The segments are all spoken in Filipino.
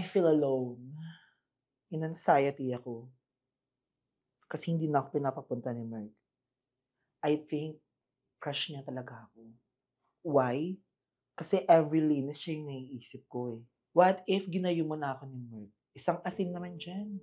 feel alone. In anxiety ako. Kasi hindi na ako pinapapunta ni Mark. I think crush niya talaga ako. Why? Kasi every linis siya yung naiisip ko eh. What if ginayuman na ako ni Mark? Isang asin naman dyan.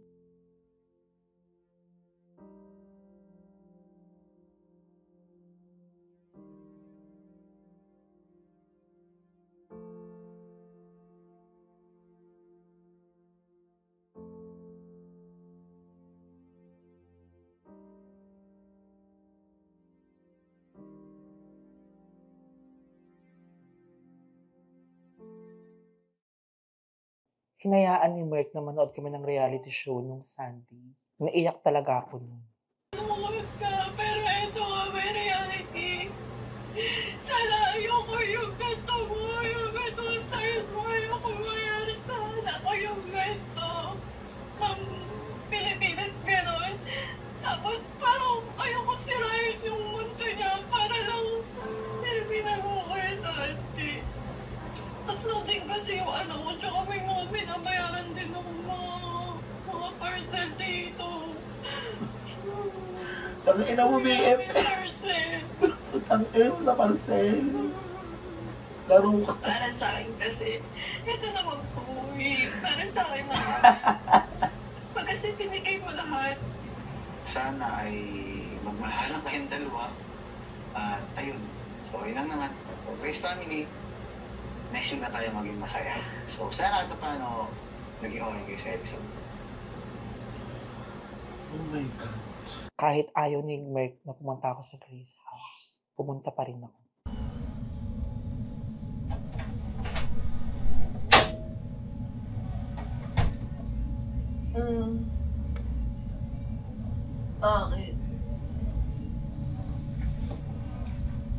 Hinayaan ni Mark na manood kami ng reality show nung Sunday. Naiyak talaga ako nun. Lumulot ka, pero ito nga may reality. Sana ayoko yung ganito mo, yung ganito ang side mo, ayoko mayari sana ako yung ganito. Pilipinas gano'n. Tapos parang ayoko sirain yung mundo niya para lang Pilipinas mo kayo dati. Tatlo din kasi yung ano ko, tsaka may mga binabayaran din ng mga parcel dito. Ang ina mo, BF. Ang ina mo sa parcel. Laro ka. Para sa akin kasi, ito naman po, para sa akin na. Pag kasi pinigay mo lahat. Sana ay magmahalan kayong dalawa. At ayun, so yun lang naman. So Grace Family, next week na tayo maging masaya. So sana ito paano naging okay kayo sa episode. Oh my God. Kahit ayaw ni Mark na pumunta ako sa Grace House, pumunta pa rin ako. Bakit?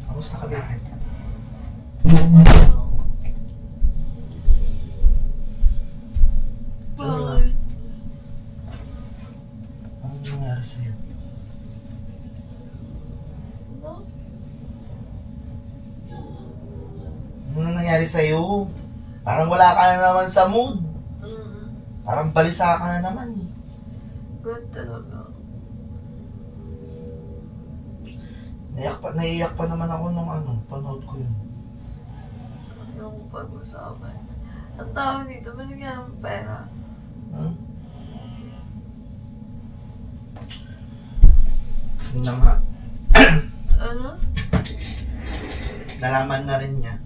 Kamusta ka, baby? Bakit? Ano nangyari sa'yo? Ano? Ano nangyari sa'yo? Parang wala ka na naman sa mood. Parang balisa ka na naman eh. Good talaga. Naiiyak pa naman ako nung panood ko yun. Ayoko pag-usapan. Ang tao dito, binigyan ng pera. Hmm? Yun na nga. Ano? Nalaman na rin niya.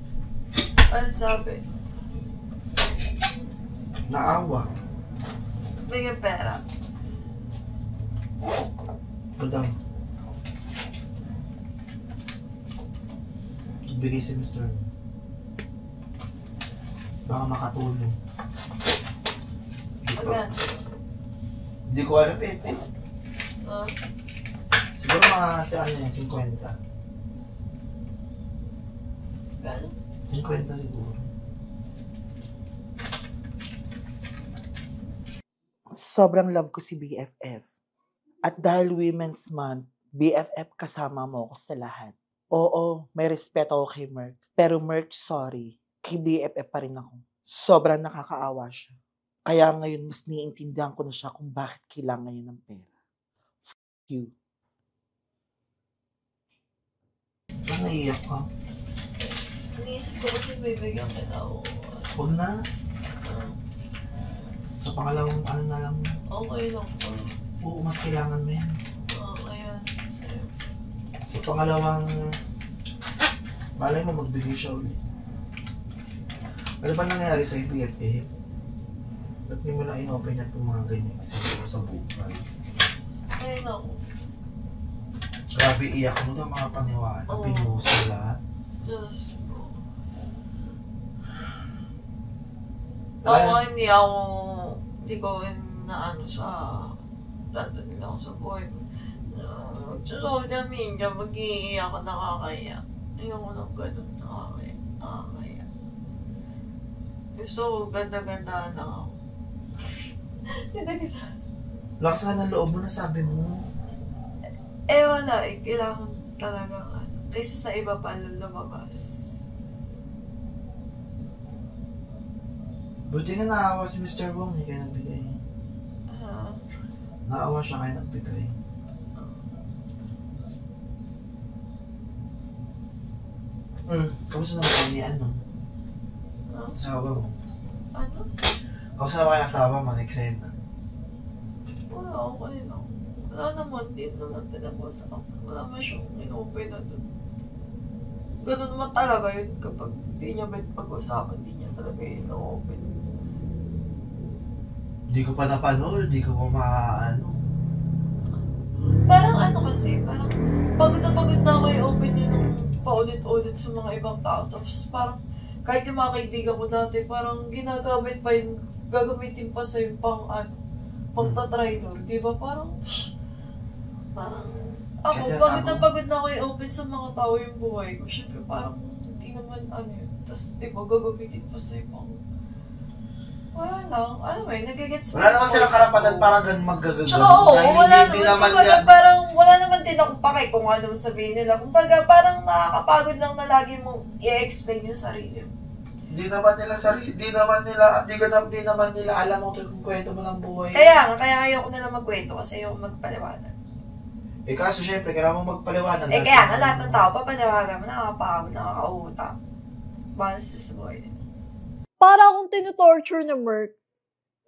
Ano sabi? Naawa. Bigyan pera. Madam. Bigay si Mr. Baka makatulong. Agad. Hindi ko alam eh. Ah? Siguro mga sa 50. Gano'n? 50 siguro. Sobrang love ko si BFF. At dahil Women's Month, BFF kasama mo ako sa lahat. Oo, may respeto ako kay Mark. Pero Mark, sorry. Kay BFF pa rin ako. Sobrang nakakaawa siya. Kaya ngayon, mas niintindihan ko na siya kung bakit kailangan niya ng pera. F*** you. Ba't naiiyak ka? Iniisip ko kasi bibigyan kita ako. Huwag na. Sa pangalawang na lang. Okay lang po. Oo, mas kailangan mo yan. Ayan, sa'yo. Sa pangalawang, malay mo magbigay siya ulit. Ano ba nangyari sa BFF? Ba't di mo na in-open yan kung mga ganyan sa buhay? Ayun ako. Grabe, iyak mo na mga paniwala. Oo. Pinuhos mo lahat. Diyos ko. Wala. Hindi ko na ano sa nandun ako sa buhay ko. Social media, mag-iiyak ako, nakakaya. Ayoko ng ganun, nakakaya. Gusto ko, ganda-ganda lang ako. Ganda-ganda. Lakas ka ng loob mo na sabi mo. Wala kailangan talaga kaysa sa iba pa lumabas. Buti nga naawa si Mr. Wong, eh, kaya nagbigay. Naawa siya kaya nagbigay. Kamusta naman kayo ni ano? Asawa mo? Ano? Kamusta naman kayo asawa mo? Excited na? Wala, okay lang. Wala naman, di naman pinag-usapan. Wala man siyang in-open na doon. Ganun naman talaga yun kapag di niya pag-usapan, di niya talaga yun in-open. Hindi ko pa napanood, hindi ko pa maaano. Parang ano kasi, parang pagod na ako i-open yun ng paulit-ulit sa mga ibang tao. Tapos parang kahit yung mga kaibigan ko dati, parang ginagamit pa yun, gagamitin pa sa yung pang tatry doon. Di ba? Parang ako, pagod na ako i-open sa mga tao yung buhay ko. Siyempre parang hindi naman ano yun. Tapos iba, gagamitin pa sa ibang wala lang. Ano ba nagigets Wala naman silang karapatan parang maggagagano. Tsaka wala naman din akong pakay kung ano sabihin nila. Kumbaga parang nakakapagod lang na lagi mo i-explain yung sarili mo. Di naman nila alam mo kung kwento mo ng buhay. Kaya ayoko na lang magkwento kasi ayoko magpaliwanag. Eh kaso syempre, kailangan mo magpaliwanag. Kaya nga lahat ng tao papaliwagan mo, nakakapagod, nakakauta. Balas sa buhay nila. Para akong tinutorture na Merc.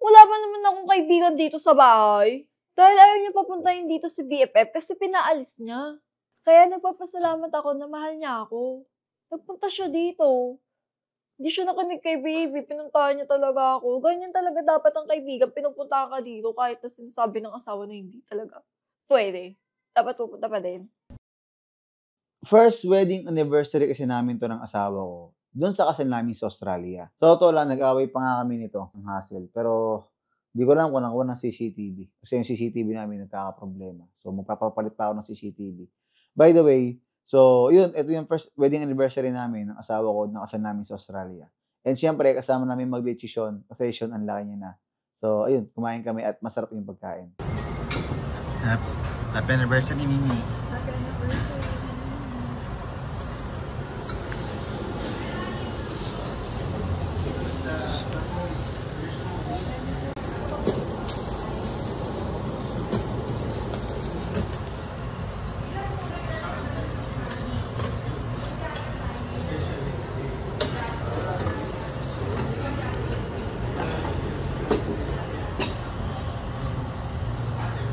Wala pa naman akong kaibigan dito sa bahay. Dahil ayaw niya papuntahin dito si BFF kasi pinaalis niya. Kaya nagpapasalamat ako na mahal niya ako. Nagpunta siya dito. Hindi siya nakinig kay baby, pinuntahan niya talaga ako. Ganyan talaga dapat ang kaibigan, pinupuntahan ka dito kahit na sinasabi ng asawa na hindi talaga. Pwede. Dapat pupunta pa din. First wedding anniversary kasi namin to ng asawa ko. Doon sa kasal namin sa Australia. So, totoo lang, nag-away pa nga kami nito, ng hassle. Pero, di ko lang kung nakuha ng CCTV. Kasi yung CCTV namin nagkakaproblema. So, magpapapalit pa ako ng CCTV. By the way, so, yun, ito yung first wedding anniversary namin ng asawa ko na kasal namin sa Australia. And syempre, kasama namin mag-decision. Kasi Sean, ang laki niya na. So, ayun, kumain kami at masarap yung pagkain. Happy anniversary, Mimi. Happy anniversary.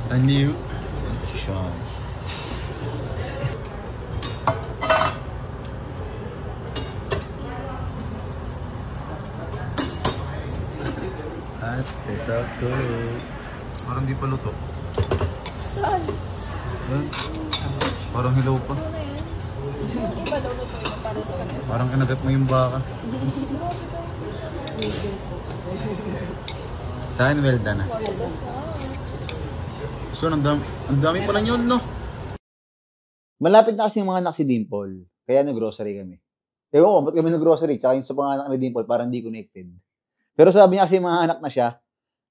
A new si Sean. At ito ko. Parang di pa luto. Saan? Yan. Parang hilaw pa. Ano na yan? Yung iba daw luto yun para sa kanila. Parang kinagat mo yung baka. Saan well done ah? So, ang dami pala yun, no? Malapit na kasi yung mga anak si Dimple. Kaya nag-grocery kami. Ewan ko, ba't kami nag-grocery? Tsaka yung sa panganak ni Dimple, parang di connected. Pero sabi niya kasi mga anak na siya,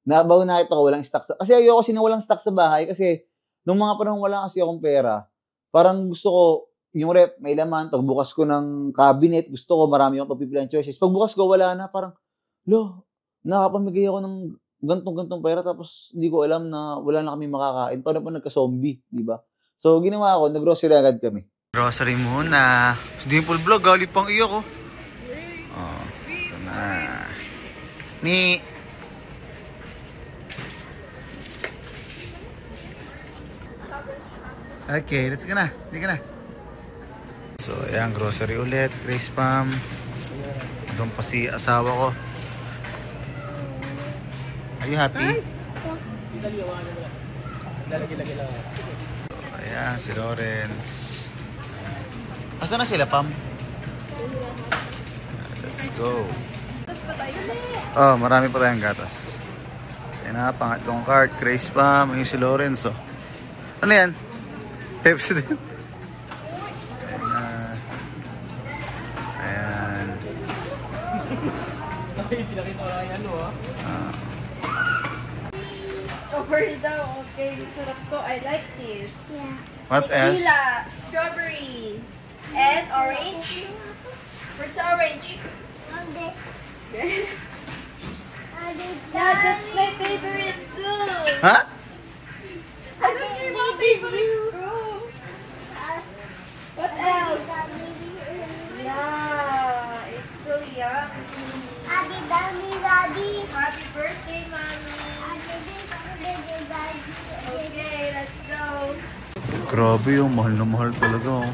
nabaw na ito ko, walang stock sa... Kasi ayoko kasi na walang stock sa bahay kasi nung mga panahon wala kasi akong pera, parang gusto ko, yung rep, may laman, pagbukas ko ng cabinet, gusto ko marami akong pagpipilang choices. Pagbukas ko, wala na, parang, nakapamigay ako ng gantong-gantong pera tapos hindi ko alam na wala na kami makakain. Paano pa nagka-zombie, di ba? So, ginawa ko, nag-grocery agad kami. Grocery muna. Dimple vlog, galit pang iyo ko. Oh, ito na. Ni. Okay, let's go na. Hindi ka na. So, ayan, grocery ulit. Grace Pam. Doon pa si asawa ko. Are you happy? Ayan, si Lawrence. Asa na sila, Pam? Let's go. Oh, marami pa tayong gatas. Ayan na, pangatlong cart. Grace Pam. Ayun si Lawrence, oh. Ano yan? Pepsi din. Ayan na. Ayan. Over daw, okay. Sarap to. I like this. What else? Tequila, strawberry, and orange. Where's the orange? Yeah, that's my favorite too. Ha? I don't care about favorite too. What else? Yeah, it's so yummy. Happy birthday, Mommy. Okay, let's go. Grabe yung mahal na mahal talaga. Oh.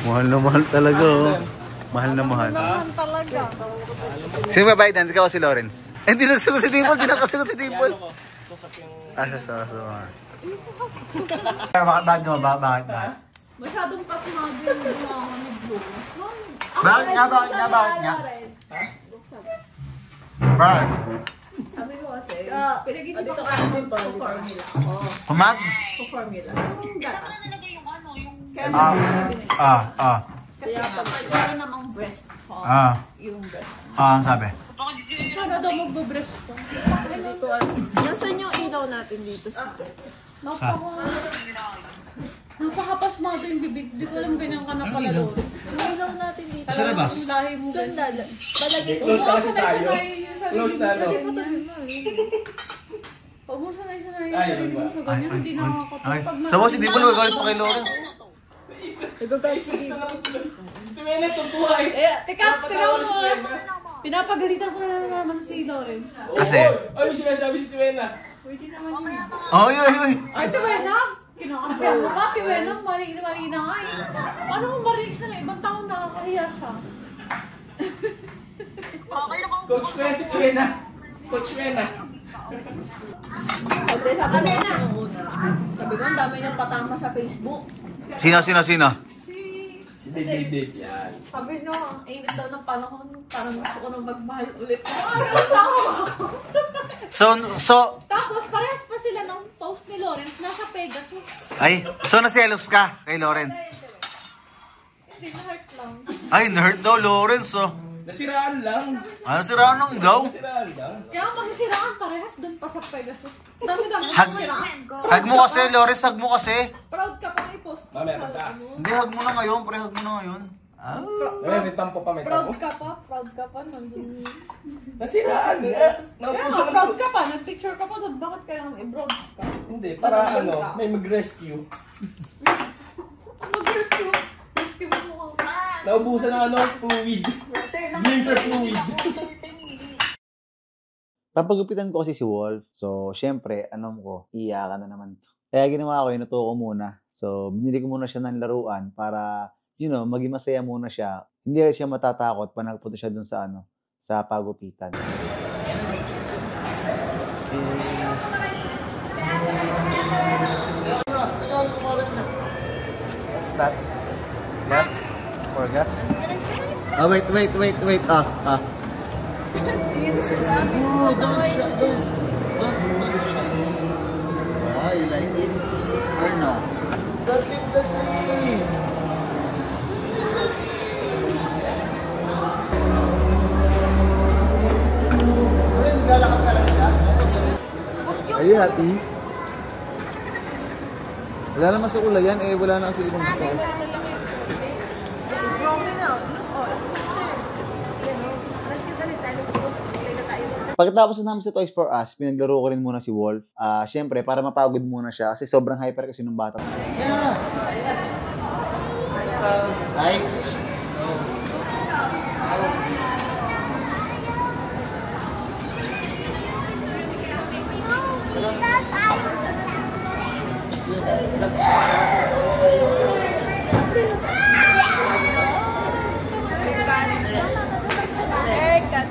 Mahal na mahal talaga. Oh. Mahal na mahal. Talaga. Sino ba bayad? Ikaw o si Lawrence? Eh, hindi nasugot si Dimple. Hindi nakasagot si Dimple. Sa. Bakit mo ba? Bakit? Masyadong pasmado yung mga blue. Bakit nga? Bakit? Sabi ko kasi, pinag-isip ako sa formula. Humag? Formula. Yung gatas. Kaya pag meron namang breast yung breast. Ang sabi? Sana daw magbo-breast ko. Dito, nasan yung ilaw natin dito sa Napakapasmado yung bibig. Hindi ko alam ganyan ka na pala, Lord. Yung ilaw natin dito. Sa labas? Sandal. Palagay ko. Close tayo. Close na, Tabi mo, tabi mo. Huwag mo sanay-sanay yung sarili mo sa ganyan. Hindi nakakapag. Sa mo si Dimple, magalit pa kay Lawrence. Nagagalit si Dimple. Tumene, tutuhay. Teka mo. Pinapagalitan ko na naman si Lawrence. Kasi? Ano sinasabi si Tuwena? Pwede naman yun. Ay. Ay, Tuwena! Kinakapiyan mo ka, Tuwena. Mali na nga eh. Paano kung marinig siya na ibang taong nakakahiya siya? Coach Wena si Tuwena. Coach Wena. Sabi sa kanina. Sabi ko, ang dami niyang patama sa Facebook. Sino? Hindi. Yan. Sabi nyo, init daw ng panahon. Parang gusto ko nang magmahal ulit. Tawa ako. So, Tapos, parehas pa sila ng post ni Lawrence nasa Pegasus. so naselos ka kay Lawrence? Hindi, na-hurt lang. Ay, nerd daw, Lawrence, oh. Nasiraan lang. Nasiraan lang daw? Nasiraan lang. Kaya masisiraan parehas doon pa sa Pegasus. Dami-dami masisiraan. Hag mo kasi, Lawrence, hag mo kasi. Proud ka pang i-post. Mamaya, pagtaas. Hindi, hag mo na ngayon, hag mo na ngayon. May tampo pa, may Proud tampo. ka pa. Nandun. Nasiraan nga. Naupusan Proud ka pa. Nag-picture ka pa doon. Bakit kailangan i-broad ka? Hindi, para may mag-rescue. Mag-rescue. Rescue mo ka. Naubusan ng fluid. Blinker fluid. Papagupitan ko kasi si Wolf. So, syempre, ko, iyakan na naman. Kaya ginawa ko, inuto ko muna. So, binili ko muna siya ng laruan para, maging masaya muna siya. Hindi rin siya matatakot pa nagpunta siya dun sa, sa pagupitan. What's that? Gas? For gas? Wait. You like it? Or no? Dali! Are you happy? Wala naman sa ulayan wala na kasi ibang gusto. Pagkatapos namin sa Toys for Us, pinaglaro ko rin muna si Wolf. Siyempre, para mapagod muna siya kasi sobrang hyper kasi nung bata. Yeah! Hi! Haircut.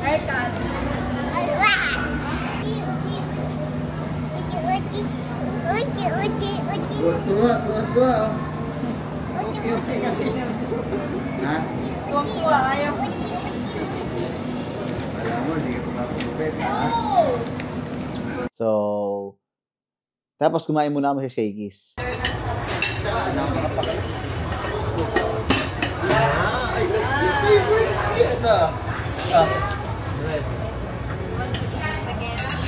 Haircut. Tuwa. Ha? Tuwang-tuwa, ayaw. Alam mo, hindi ka pagkakupit, ha? So, tapos kumain muna kami sa Shakey's. Favorite shit, Spaghetti.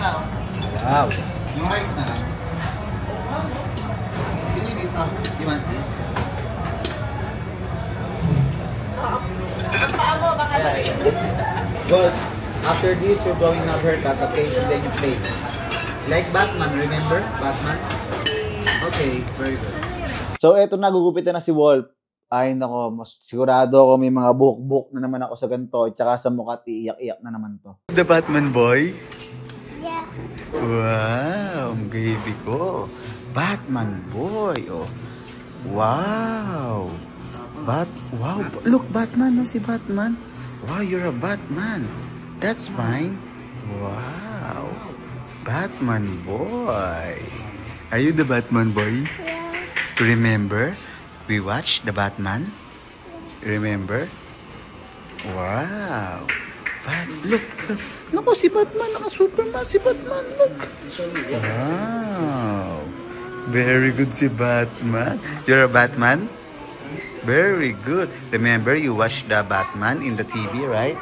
na. Wow. Yung rice na lang. You want this? Good. After this, you're going to have haircut, okay? And then you play. Like Batman, remember? Batman? Okay, very good. So, eto na, gugupitan na si Wolf. Ay, nako, mas sigurado ako may mga buhok-buhok na naman ako sa ganito. Tsaka sa mukha, iiyak-iyak na naman to. The Batman boy? Yeah. Wow, ang baby ko. Batman boy, oh. Wow. Wow, look, Batman, no, si Batman. Wow, you're a Batman. That's fine. Wow. Batman boy. Are you the Batman boy? Yeah. Remember, we watched the Batman? Remember? Wow. Look. Naku, si Batman. Naka-Superman si Batman. Look. Wow. Very good si Batman. You're a Batman? Very good. Remember, you watched the Batman in the TV, right?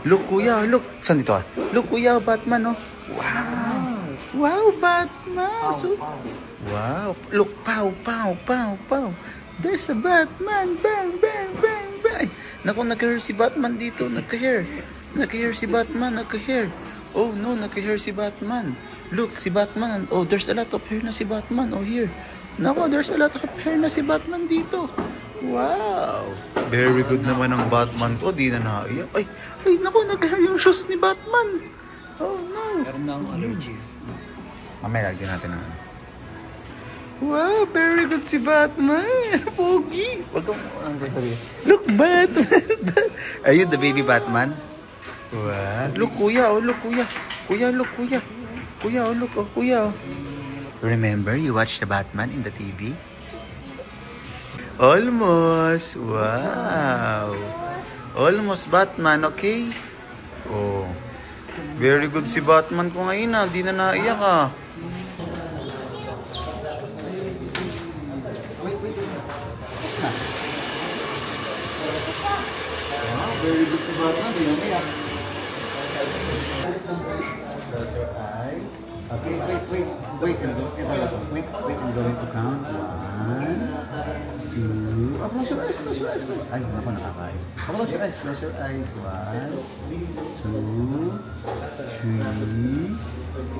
Look, kuya. Look. Saan dito? Look, kuya. Batman, oh. Wow. Wow, Batman. So, wow. Look, pow, pow, pow, pow. There's a Batman. Bang, bang, bang, bang. Naku, nag-hair si Batman dito. Nag-hair. Nag-hair si Batman. Nag-hair. Oh, no. Nag-hair si Batman. Look, si Batman. Oh, there's a lot of hair na si Batman. Oh, here. Naku, there's a lot of hair na si Batman dito. Wow. Very good naman ang Batman ko. Di na naiyak. Ay, naku, nag-hair yung shoes ni Batman. Oh, no. Meron na akong allergy. Mamaya, lagyan natin na. Wow, very good si Batman. Pogi. Wag kang sabihin. Look, Batman. Are you the baby Batman? Wow. Look, kuya. Oh, look, kuya. Kuya, look, kuya. Kuya, oh, look. Oh, kuya. Remember, you watched the Batman in the TV? Almost. Wow. Almost Batman, okay? Oh. Very good si Batman ko ngayon ah. Di na naiyak ah. Very good si Batman. Di na naiyak. Close your eyes. Okay, wait. Wait, I'm going to count. 1, 2. Oh, close your eyes. Ay, naku, nakakain. Close your eyes. 1, 2, 3,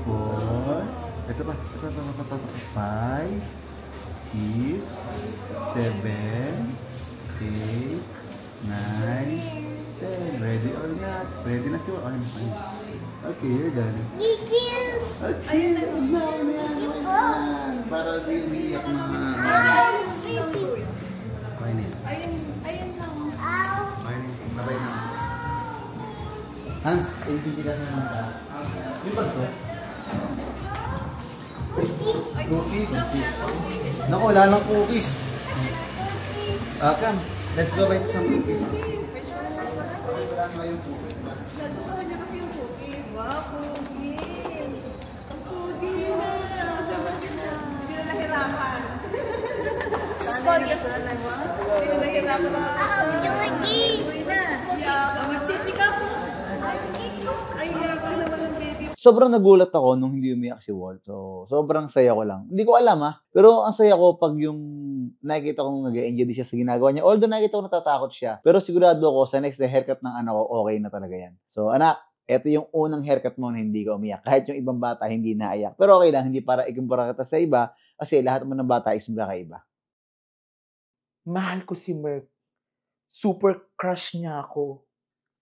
4. Ito pa. 5, 6, 7, 8, 9, 10. Ready or not? Ready na siya. Okay, you're done. Okay, para di umiiyak na. Ayun lang. Babay na. Hans, hindi ka na mata. Yung ba ito? Cookies. Naku, wala lang cookies. Come, let's go buy some cookies. Wala na yung cookies. Wow, Pogi! Pogi na! Hindi na nahirapan. Mas Pogi ka sana, di ba? Hindi na nahirapan na. Pogi! Mag-chisi ka po! Ay, sila mag-chisi. Sobrang nagulat ako nung hindi umiyak si Walt. So, sobrang saya ko lang. Hindi ko alam pero ang saya ko pag yung nakikita kong nag-enjoy siya sa ginagawa niya. Although nakikita ko natatakot siya. Pero sigurado ako sa next haircut ng anak ko, okay na talaga yan. So, anak, ito yung unang haircut mo na hindi ka umiyak. Kahit yung ibang bata hindi naiyak. Pero okay lang, hindi para ikumpara kita sa iba kasi lahat mo ng bata is magkakaiba. Mahal ko si Merc. Super crush niya ako.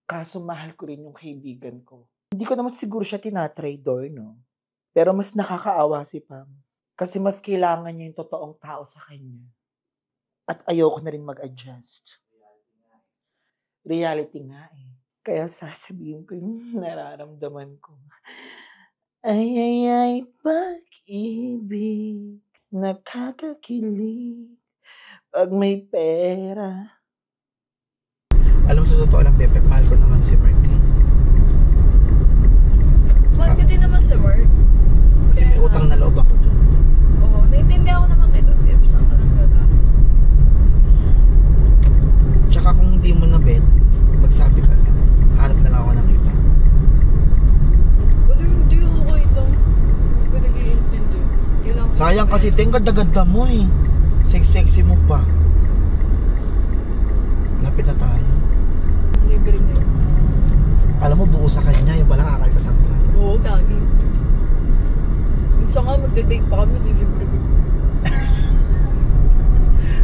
Kaso mahal ko rin yung kaibigan ko. Hindi ko naman siguro siya tinatraidor, no? Pero mas nakakaawa si Pam. Kasi mas kailangan niya yung totoong tao sa kanya. At ayoko na rin mag-adjust. Reality nga eh. Kaya sasabihin ko yung nararamdaman ko. Ay, pag-ibig, nakakakilig, pag may pera. Alam mo, sa totoo lang, Pepe, mahal ko naman si Merc. Mahal ko din naman si Mark. Kasi may utang na loob ako doon. Oo, naiintindihan ko naman kita, Pep. Saan ka lang gagawin? Tsaka kung hindi mo na bet, magsabi ka lang. Hanap na lang ako ng iba. Sayang kasi, ganda-ganda mo eh. Sexy mo pa. Lapit na tayo. Libre na yun. Alam mo, buo sa kanya, yung pala kakaltasam ka. Oo, gagi. Isa nga, magde-date pa kami, libre ko.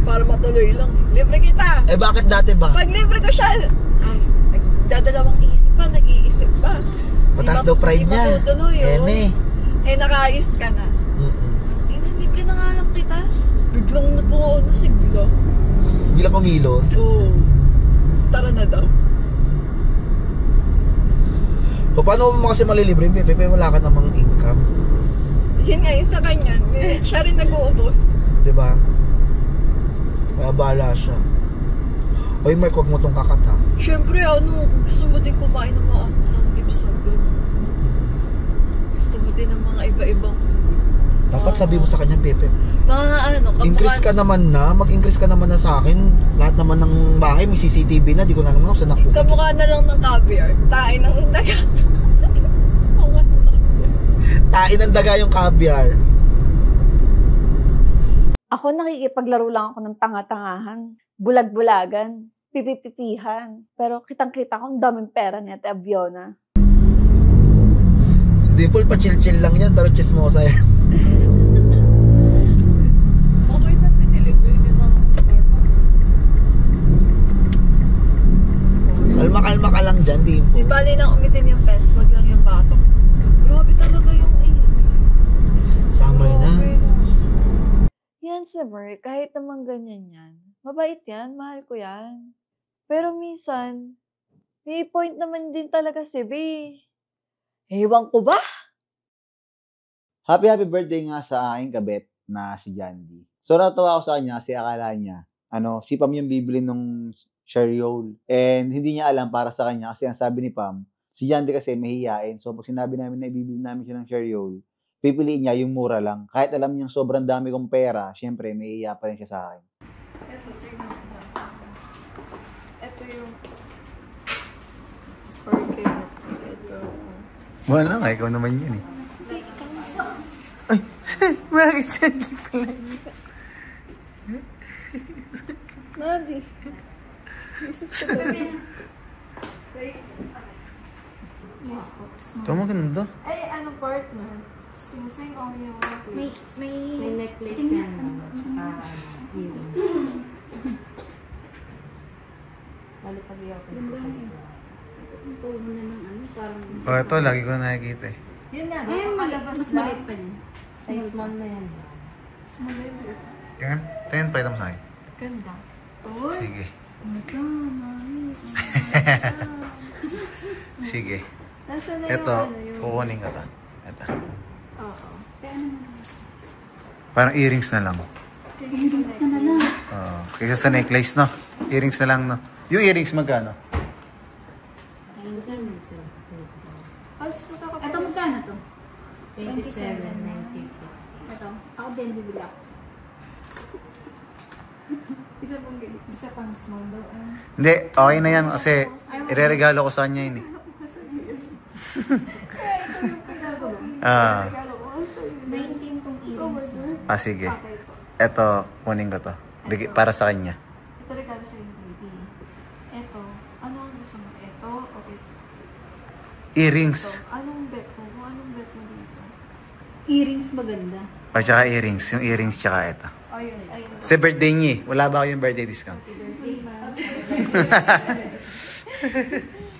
Para matuloy lang. Libre kita! Eh bakit dati ba? Pag libre ko siya, nagdadalawang isip pa, nag-iisip pa. Mataas daw pride niya. Matutuloy, Eme. Eh, nakaayos ka na. Libre na nga lang kita. Biglang sigla. Biglang kumilos. Oo. Tara na daw. Paano mo kasi malilibre yung Pepe? Wala ka namang income. Yun nga, yung sa kanya. Siya rin nag-uubos. Diba? Kaya bahala siya. Oy Mark, huwag mo tong kakata. Siyempre, gusto mo din kumain ng mga sanggip-sanggip. Gusto mo din ng mga iba-ibang food. Dapat sabi mo sa kanya, Pepe. Increase ka naman na. Mag-increase ka naman na sa akin. Lahat naman ng bahay may CCTV na. Di ko na alam kung saan ako. Kamukha na lang ng caviar. Tain ng daga. Tain ng daga yung caviar. Ako nakikipaglaro lang ako ng tanga-tangahan. Bulag-bulagan. Pipipipihan. Pero kitang-kita ko ang daming pera ni Ate Abiona. Si Dimple pa chill-chill lang yan. Pero chismosa yan. Okay na tinilibre nyo ng Starbucks. Kalma-kalma ka lang dyan, Dimple. Di bali nang umitim yung pes. Wag lang yung batok. Grabe talaga yung Summer na. Yan si Mer, kahit naman ganyan yan. Mabait yan, mahal ko yan. Pero minsan, may point naman din talaga si B. Ewan ko ba? Happy birthday nga sa aking kabet na si Jandy. So natuwa ako sa kanya kasi akala niya, si Pam yung bibili nung cereal. And hindi niya alam para sa kanya kasi ang sabi ni Pam, si Jandy kasi mahihiyain. So pag sinabi namin na ibibili namin siya ng cereal, pipiliin niya yung mura lang. Kahit alam niyang sobrang dami kong pera, syempre mahihiya pa rin siya sa akin. Ito yung organic. Wala nga, ikaw naman yun eh. Ay, bakit siya di pala? Nadi. Ito maganda. Ay, anong partner? Sing-sing o yung... May necklace yan. Tsaka earring. Lalo pag iyaw ko. Ganda ng parang... Oh, ito, lagi ko na nakikita eh. Yun nga, Ayun, malabas mas na. maliit pa niya. Size small na yan. Small na yun. Yan, tingin pa ito mo sa akin. Ganda. Uy! Sige. Ganda, mami. Sige. Nasaan na Ito, yung kukunin ko ito. Ito. Oo. Parang earrings na lang. Earrings ka na lang. Kaysa sa necklace, no? Earrings na lang, no? Yung earrings magkano? Ito magkano to? 27.90. Ito, ako din bibili ako. Isa pang small daw. Hindi, okay na yan kasi ireregalo ko sa kanya yun eh. Ah. 19 tong earrings mo. Sige. Ito, kunin ko to. Para sa kanya. Ito regalo sa yung baby. Ito, ano ang gusto mo? Ito o ito? Earrings. Anong bet mo? Kung anong bet mo dito? Earrings maganda. O, tsaka earrings. Yung earrings tsaka ito. Ayun, ayun. Kasi birthday niya eh. Wala ba kayong birthday discount?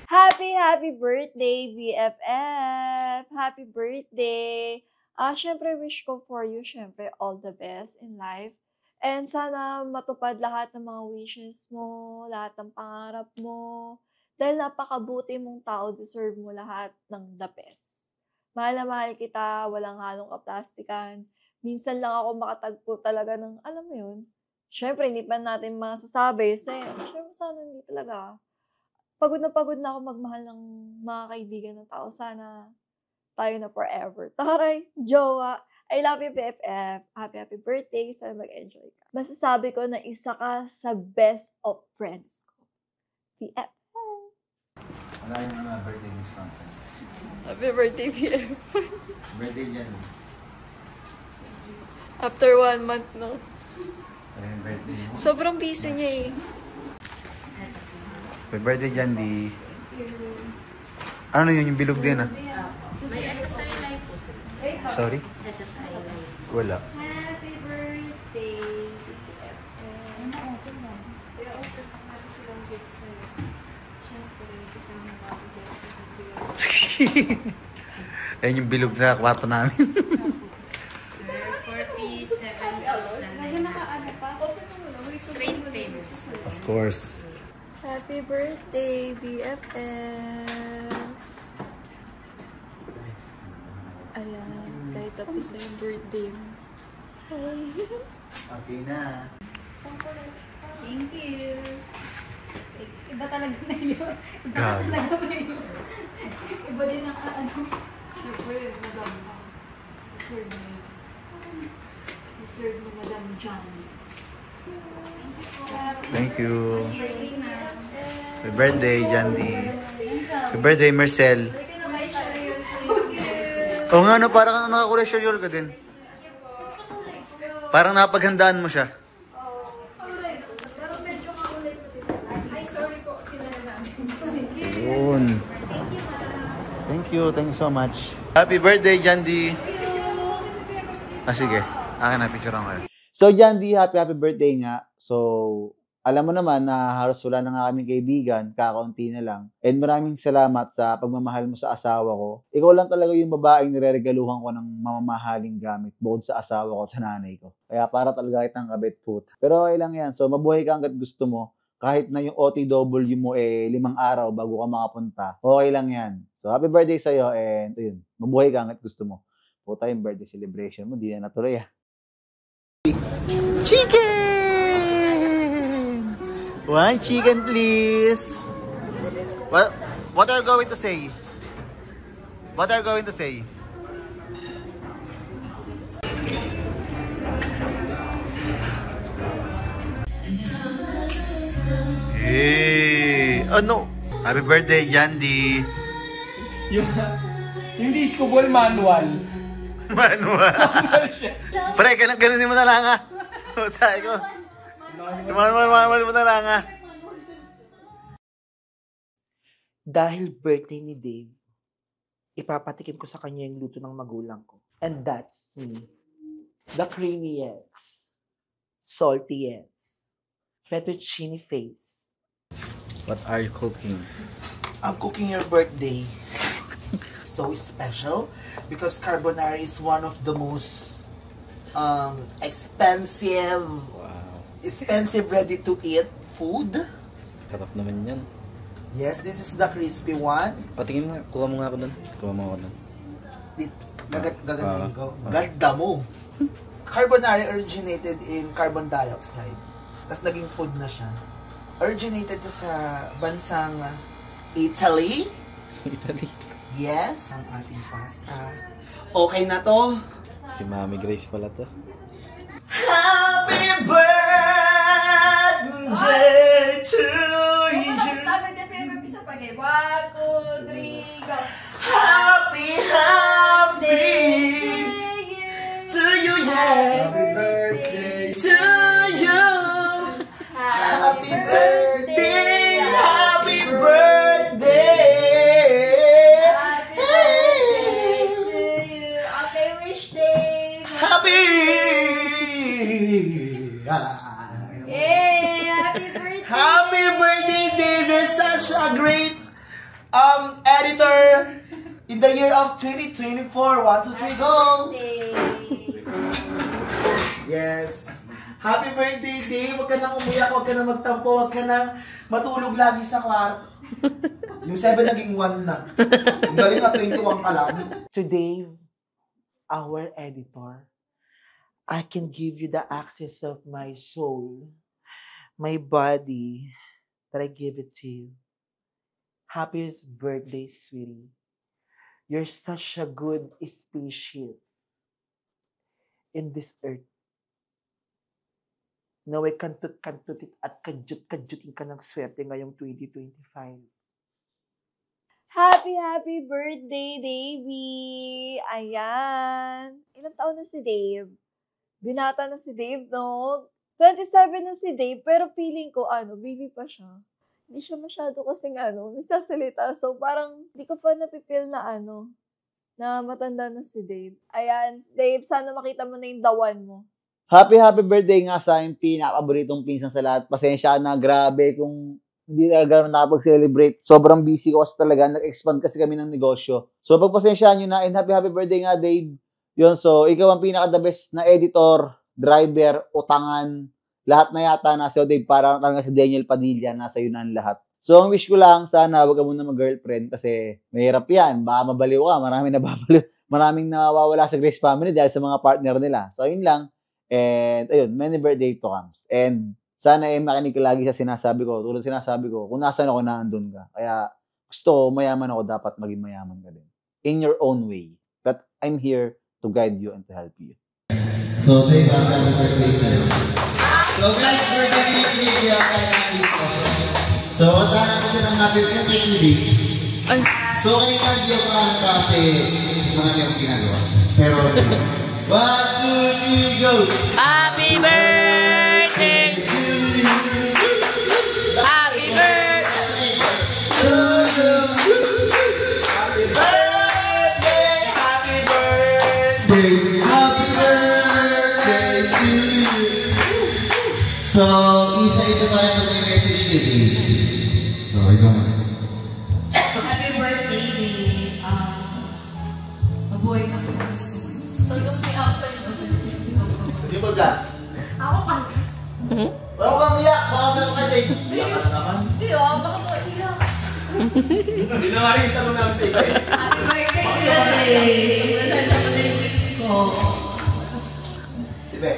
Happy birthday, BFF! Happy birthday! Syempre, wish ko for you, syempre, all the best in life. And sana matupad lahat ng mga wishes mo, lahat ng pangarap mo. Dahil napakabuti mong tao, deserve mo lahat ng the best. Mahal na mahal kita, walang halong kaplastikan. Minsan lang ako makatagpo talaga ng, alam mo yun, syempre, hindi pa natin masasabi. Syempre, sana hindi talaga. Pagod na ako magmahal ng mga kaibigan ng tao. Sana tayo na forever. Taray, jowa. I love you, BFF. Happy birthday. Sana mag-enjoy ka. Masasabi ko na isa ka sa best of friends ko. BFF. Wala yung birthday discount. Happy birthday, BFF. Birthday dyan. After 1 month, no? Happy birthday. Sobrang busy niya eh. Happy birthday, Jandy. Ano yun? Yung bilog din, ah? May SSI live po. Sorry? SSI live. Wala. Happy birthday, BFF. Kaya open na natin silang gift sa'yo. Siyempre, kasama natin dyan sa video. Ayan yung bilog sa kwarto namin. 47,000. Straight payments. Of course. Happy birthday, BFF. Ayan, kahit tapos na yung birthday mo. Okay na. Thank you. Iba talaga na yun. God. Iba din ang ano. Siyempre, madam. Deserve mo. Deserve mo, Madam John. Thank you. Happy birthday, Jandy. Happy birthday, Marcel. Oo nga, no, parang nakakulay siya ka din. Parang napaghandaan mo siya. Yun. Thank you so much. Happy birthday, Jandy. Ah, sige. Akin na, picture ako kayo. So, Jandy, happy birthday nga. So, alam mo naman na halos wala na nga kaming kaibigan, kakaunti na lang. And maraming salamat sa pagmamahal mo sa asawa ko. Ikaw lang talaga yung babaeng nireregaluhan ko ng mamamahaling gamit bukod sa asawa ko at sa nanay ko. Kaya para talaga kitang kabit put. Pero okay lang yan. So, mabuhay ka hanggat gusto mo. Kahit na yung OTW mo 5 araw bago ka makapunta. Okay lang yan. So, happy birthday sa'yo and yun, mabuhay ka hanggat gusto mo. Puta yung birthday celebration mo, di na natuloy ah. Chicken! One chicken, please. What are you going to say? What are you going to say? Hey! Ano? Happy birthday, Jandy. Yung disco ball manual. Manual. Pre, ganunin mo na lang ah. Sabi ko. Manual mo na lang ah. Dahil birthday ni Dave, ipapatikim ko sa kanya yung luto ng magulang ko. And that's me. The creamiest, saltiest, fettuccine face. What are you cooking? I'm cooking your birthday. So special because carbonara is one of the most expensive ready to eat food. Sarap naman yan. Yes, this is the crispy one. Patingin mo nga, kuha mo nga ako dun. Kuha mo ako dun. Gaganin ko. Ganda mo. Carbonara originated in carbon dioxide. Tapos naging food na siya. Originated to sa bansang Italy. Italy. Yes, ang ating pasta. Okay na to. Si Mami Grace pala to. Happy birthday to you. Sabi niya, Pepe, bisa pa kayo. 1, 2, 3, go. Happy to you, yeah. Happy birthday to you. Happy birthday, happy birthday. Yay! Happy birthday! Happy birthday, Dave! You're such a great editor in the year of 2024. 1, 2, 3, go! Yes. Happy birthday, Dave! Huwag ka nang umuyak, huwag ka nang magtampo, huwag ka nang matulog lagi sa kwarto. Yung 7 naging 1 na. Yung galing na 21 ka lang. To Dave, our editor, I can give you the access of my soul, my body, that I give it to you. Happiest birthday, sweetie. You're such a good species in this earth. Naway kantut-kantutit at kadyut-kadyutin ka ng swerte ngayong 2025. Happy birthday, Davey! Ayan. Ilang taon na si Dave? Binata na si Dave, no? 27 na si Dave, pero feeling ko, baby pa siya. Hindi siya masyado kasing, nagsasalita. So, parang, di ko pa napipil na, na matanda na si Dave. Ayan, Dave, sana makita mo na yung dawan mo. Happy birthday nga sa aking pinakapaboritong pinsan sa lahat. Pasensya na, grabe kung hindi na gano'n nakapag-celebrate. Sobrang busy ko kasi talaga. Nag-expand kasi kami ng negosyo. So, pagpasensyaan nyo na, and happy birthday nga, Dave. Yun, so, ikaw ang pinaka-the best na editor, driver, utangan, lahat na yata nasa Dave, parang talaga si Daniel Padilla, nasa yun ang lahat. So, ang wish ko lang, sana wag ka muna mag-girlfriend kasi mahirap yan. Baka mabaliw ka, maraming nawawala sa Grace family dahil sa mga partner nila. So, ayun lang. And, ayun, many birthday to comes. And, sana makinig ka lagi sa sinasabi ko. Tulad sinasabi ko, kung nasan ako, naandun ka. Kaya, gusto ko, mayaman ako, dapat maging mayaman ka din. In your own way. But I'm here to guide you and to help you. So, Dave, happy birthday sa'yo. So, guys, birthday ni Lydia kay Nandito. So, kanta natin siya ng happy birthday ni Lydia. So, kay Nandito pa kasi marami akong ginagawa. Pero, 1, 2, 3, go! Happy birthday to you. Happy birthday to you. Happy birthday, happy birthday. Happy birthday to you. So, isa-isa tayo mag-message today. So, ikaw na. Happy birthday, Dave. Mabuhay ka po. Talagang may apple na. Hindi mo vlog? Ako pa. Wala ko ba umiyak? Baka meron ka din. Iyak ka na naman. Hindi, baka po iyak. Hindi na nga rin yung tanong namin sa iba eh. Happy birthday, Dave. Masasya ko na yung gift ko. Sibe.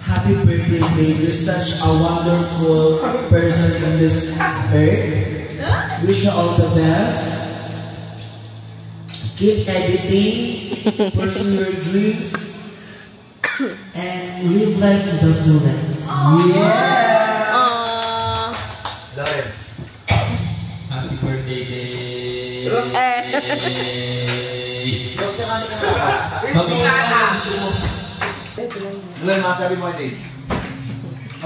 Happy birthday, Dave. You're such a wonderful person in this earth. Wish you all the best. Keep editing, pursue your dreams, and live life to the fullest. Yeah! Lawrence. Happy birthday, Dave. Mabuhay ka. Ano masabi mo, Dave?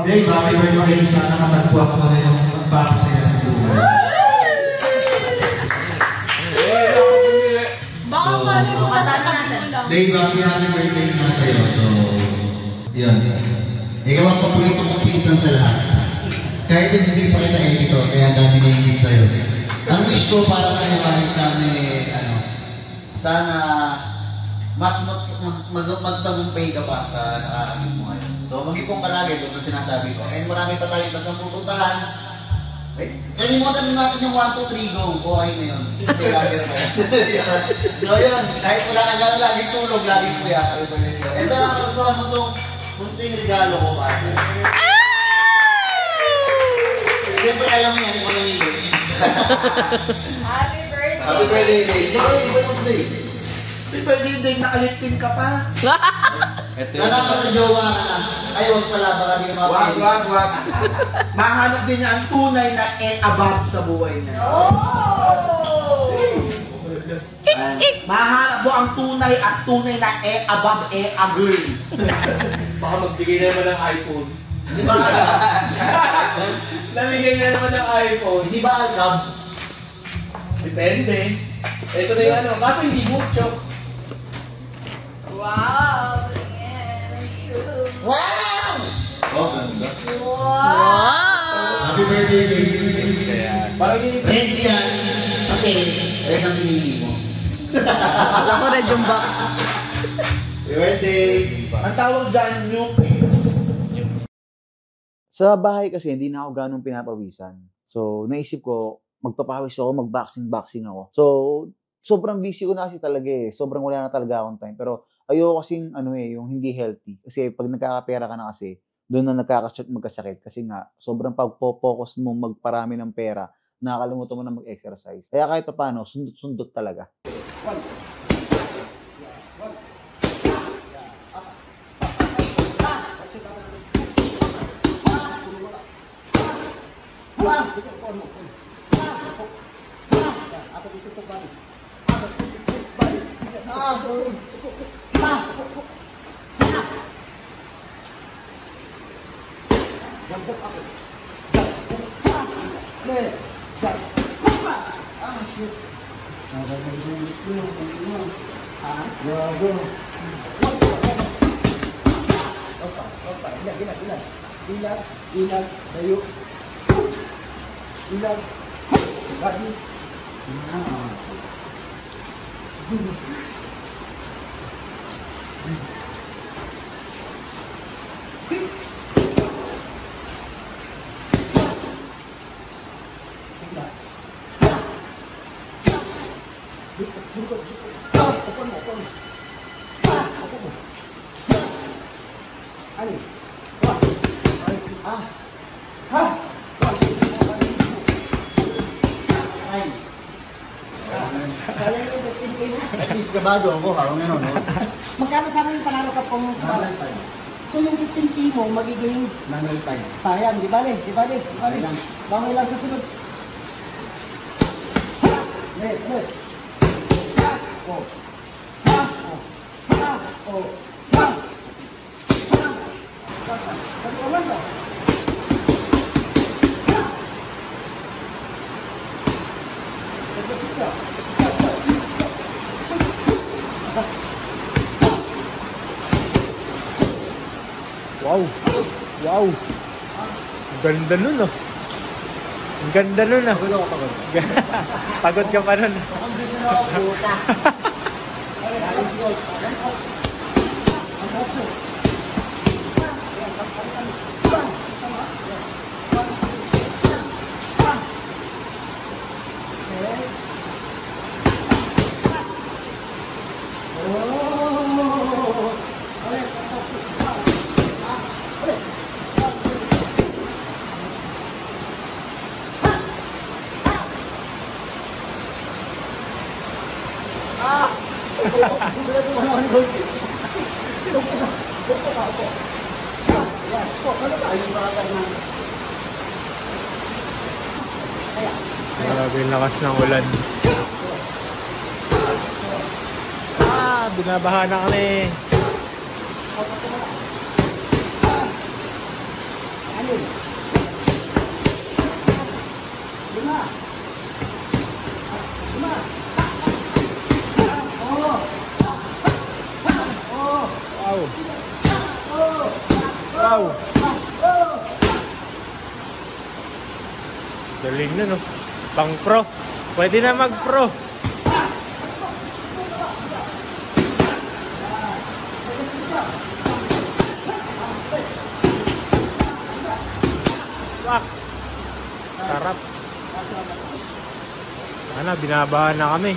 Dave, happy birthday. Sana matagpuan ko na yung pagpapasaya sa buhay. Baka mali mo ka sa natin. Dave, happy birthday nga sa'yo. So, yun. Ikaw ang paborito kong pinsan sa lahat. Kahit hindi pa kita editor, kaya dami na hingit sa'yo. Ang wish ko para sa'yo ay sana mas magtagumpay ka pa sa nakakamit mo ngayon. So, mag-ipong ka lagi, doon ang sinasabi ko. And marami pa tayong basang pupuntahan. Kalimutan natin yung 1, 2, 3, go. Okay na yun. Kasi lagi na kaya. So, yun. Kahit wala ka gano'n, laging tulog, laging kuya. And sana nakakasuhan mo itong munting regalo ko pa. Siyempre, alam mo yan, kung ano yung Happy birthday. Happy birthday, Dave. So, happy birthday, Dave. Happy birthday, Dave. Nakalifting ka pa. Sana ka na jowa ka na. Ay, huwag pala. Baka di ka mapili. Wag. Mahanap din niya ang tunay na above sa buhay niya. Mahanap mo ang tunay at tunay na above a girl. Baka magbigay na naman ng iPhone. Hindi ba? Namigay na naman ng iPhone. Hindi ba agab? Depende. Ito na yung kaso hindi mucho. Wow. Wow! Oh, ganda. Wow. Happy birthday, Dave. Parang yun yung Red yan. Kasi, red ang pinili mo. Ako red yung box. Happy birthday. Ang tawag dyan, new face. Sa bahay kasi, hindi na ako ganong pinapawisan. So, naisip ko, magpapawis ako, mag-boxing ako. So, sobrang busy ko na kasi talaga eh. Sobrang wala na talaga akong time. Pero, ayoko kasing, yung hindi healthy. Kasi, pag nagkakapera ka na kasi, doon na nagkakasakit magkasakit. Kasi nga, sobrang pagpo-focus mo magparami ng pera, nakakalimutan mo na mag-exercise. Kaya kahit pa paano, sundot-sundot talaga. Ilag, tayo. Ilag. Bagi. At least kabado ako, habang nanonood. Magkano sana yung panalo ka pong kapalan? So yung 15K mo, magiging sayang, di bale, di bale, di bale. Bangoy lang sa sunod. Let. Oh. Ha! Oh. Ha! Oh. Ha! Ha! Kasi ulan ba? Wow. Ang ganda nun, oh. Ang ganda nun, ah. Pagod ka pa nun. Grabe yung lakas ng ulan. Binabaha na kami. Wow. Galing na, no? Pang pro. Pwede na mag pro. Wak. Sarap. Ano, binabahan na kami.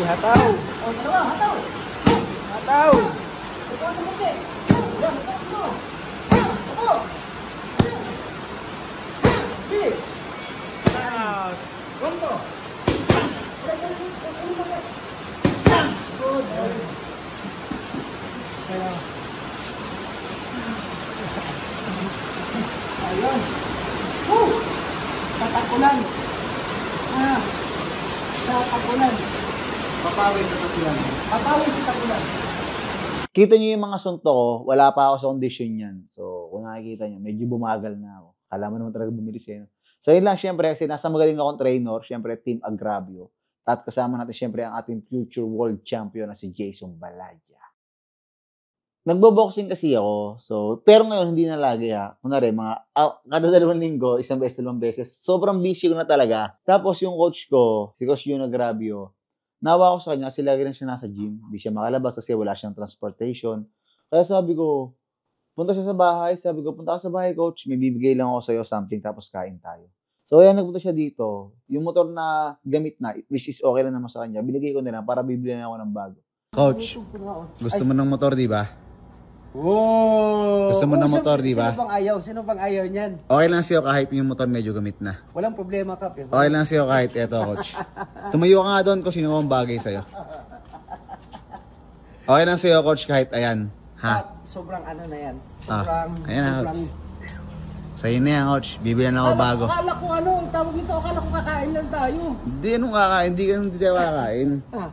Hataw. Hataw. Ayun. Tatakulan. sa tagulan. Papawin sa tagulan. Papawin sa tagulan. Kita niyo yung mga sunto ko, wala pa ako sa kondisyon yan. So, kung nakikita niyo, medyo bumagal na ako. Kala mo naman talaga bumilis eh. So, yun lang, syempre, kasi nasa magaling akong trainer, syempre, Team Agravio. At kasama natin, syempre, ang ating future world champion na si Jason Balaya. Nagbo-boxing kasi ako. So, pero ngayon, hindi na lagi ha. Kunwari, kada 2 linggo, 1 beses, 2 beses. Sobrang busy ko na talaga. Tapos, yung coach ko, si Coach Yun Agravio, nawa ko sa kanya kasi lagi rin siya nasa gym. Hindi siya makalabas kasi wala siyang transportation. Kaya sabi ko, punta siya sa bahay. Sabi ko, punta ka sa bahay, coach. May bibigay lang ako sa'yo something tapos kain tayo. So, ayan, nagpunta siya dito. Yung motor na gamit na, which is okay lang naman sa kanya, binigay ko nila para bibili na ako ng bago. Coach, gusto mo ng motor, di ba? Wow! Gusto mo ng motor, di ba? Sino bang ayaw? Sino bang ayaw niyan? Okay lang sa'yo kahit yung motor medyo gamit na. Walang problema, Kap. Okay lang sa'yo kahit eto, coach. Tumayo ka nga doon kung sino ang bagay sa'yo. Okay lang sa'yo, coach, kahit ayan. Ha? Kap, sobrang ano na yan. Sobrang, ayan na, coach. Sa'yo na yan, coach. Bibilan ako bago. Akala ko ano, tawag ito, akala ko kakain lang tayo. Hindi, anong kakain? Hindi tayo kakain.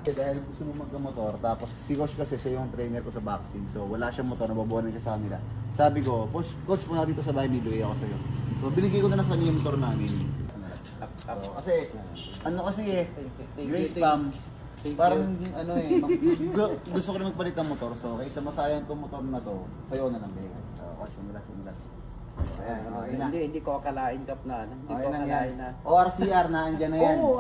Dahil gusto mo magkamotor, tapos si coach kasi siya yung trainer ko sa boxing. So, wala siyang motor, nababuanan siya sa kanila. Sabi ko, coach, punta dito sa bahay, bibigay ako sa'yo. So, binigay ko na lang sa kanya yung motor namin. Kasi, ano kasi Grace Pam, parang ano gusto ko na magpalit ng motor. So, kaysa masayang itong motor na to, sa'yo na lang. So, coach, umulas. Ayan, hindi ko akalain, Kap, na. Hindi ko akalain na. O RCR na, andyan na yan. Oo,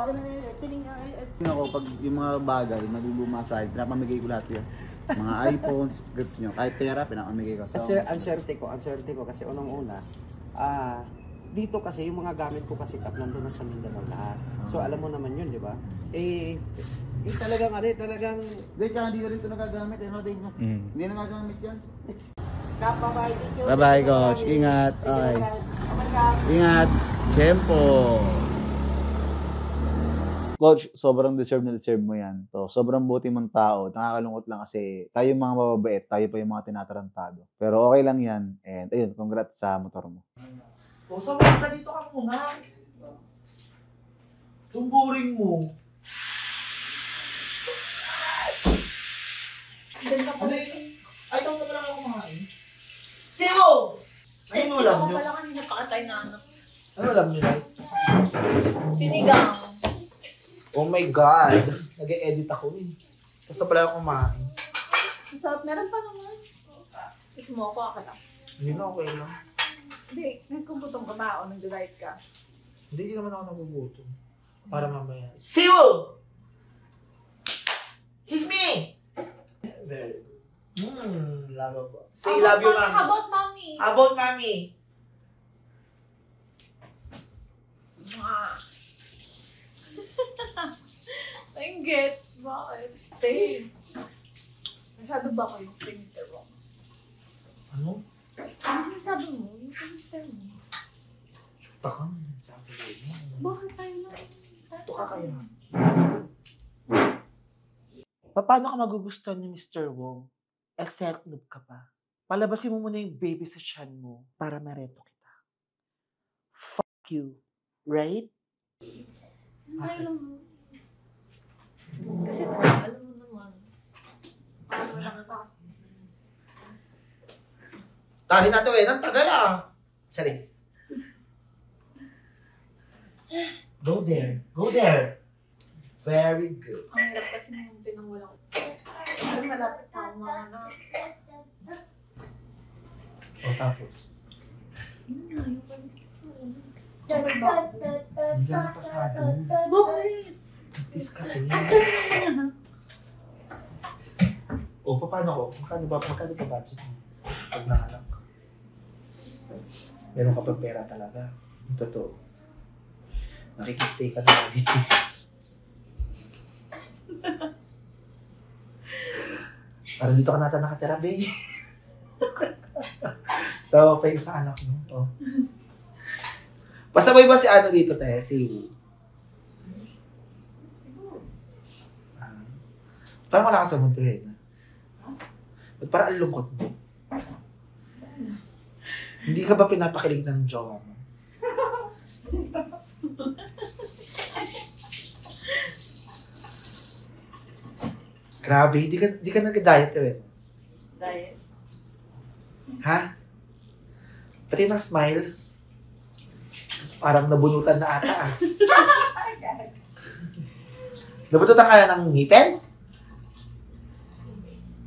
Ako, pag yung mga bagay, naluluma sa akin, pinapamigay ko lahat yun. Mga iPhones, goods nyo. Kahit pera, pinapamigay ko. Kasi ang swerte ko kasi unang-una, dito kasi yung mga gamit ko kasi, Kap, nandun na sa Mindanao lahat. So alam mo naman yun, di ba? Talagang talagang... Hindi, tsaka hindi na rin ito nagagamit. Dave, no? Hindi nagagamit yan. Kap, bye-bye. Bye-bye, coach. Ingat. Okay. Ingat. Tempo. Coach, sobrang deserve mo yan. So, sobrang buti mong tao. Nakakalungkot lang kasi tayo yung mga mababait, tayo pa yung mga tinatarantado. Pero okay lang yan. And ayun, congrats sa motor mo. O, so, ka dito ka muna. Tumburing mo. Ay, ito sa lang ako kumain. Siho! Ayun mo alam nyo. Wala kanina pakatay na anak. Ano alam nyo na? Sinigang. Oh my God. Nag-e-edit ako eh. Basta pala ako kumain. Masarap na rin pa naman. Gusto mo ako akala. Hindi na, okay lang. Hindi, nagkumputong ka ba o nag-diet ka? Hindi naman ako nagugutom. Para mamaya. Siho! Kiss me! Very good. Love ko. Say love you, mommy. How about mommy? How about mommy? Inggit. Bakit? Stay. Masyado ba ko yung kay Mr. Wong? Ano? Ano sinasabi mo? Yung kay Mr. Wong? Chuta ka. Sabi mo. Bakit tayo na? Ito ka kaya. Paano ka magugustuhan ni Mr. Wong? Self-love ka pa. Palabasin mo muna yung baby sa tiyan mo para mareto kita. Fuck you. Right? Ay, alam mo. Kasi alam mo naman. Ano lang ito? Tari na to eh. Nang tagal ah. Charis. Go there. Go there. Very good. Ang hirap kasi nung tinang walang ay, malapit na ang mga anak. O tapos? Yun nga, yung pag-isip ko. Hindi ka napasado. Bakit? Tis ka to. O, paano ko? Magkano ba budget mo? Pag nanganak ka. Meron ka pa pera talaga. Totoo. Nakikistay ka na dito. Para dito ka nata nakatira, babe. So, pa sa anak mo. Oh. Pasabay ba si ano dito, te? Si Wu? Parang wala ka sa mundo eh. Ba't parang ang lungkot mo? Hindi ka ba pinapakilig ng jowa mo? Grabe, di ka nag-diet eh. Diet. Ha? Pati ng smile. Parang nabunutan na ata ah. Nabunutan ka na ng ngipin?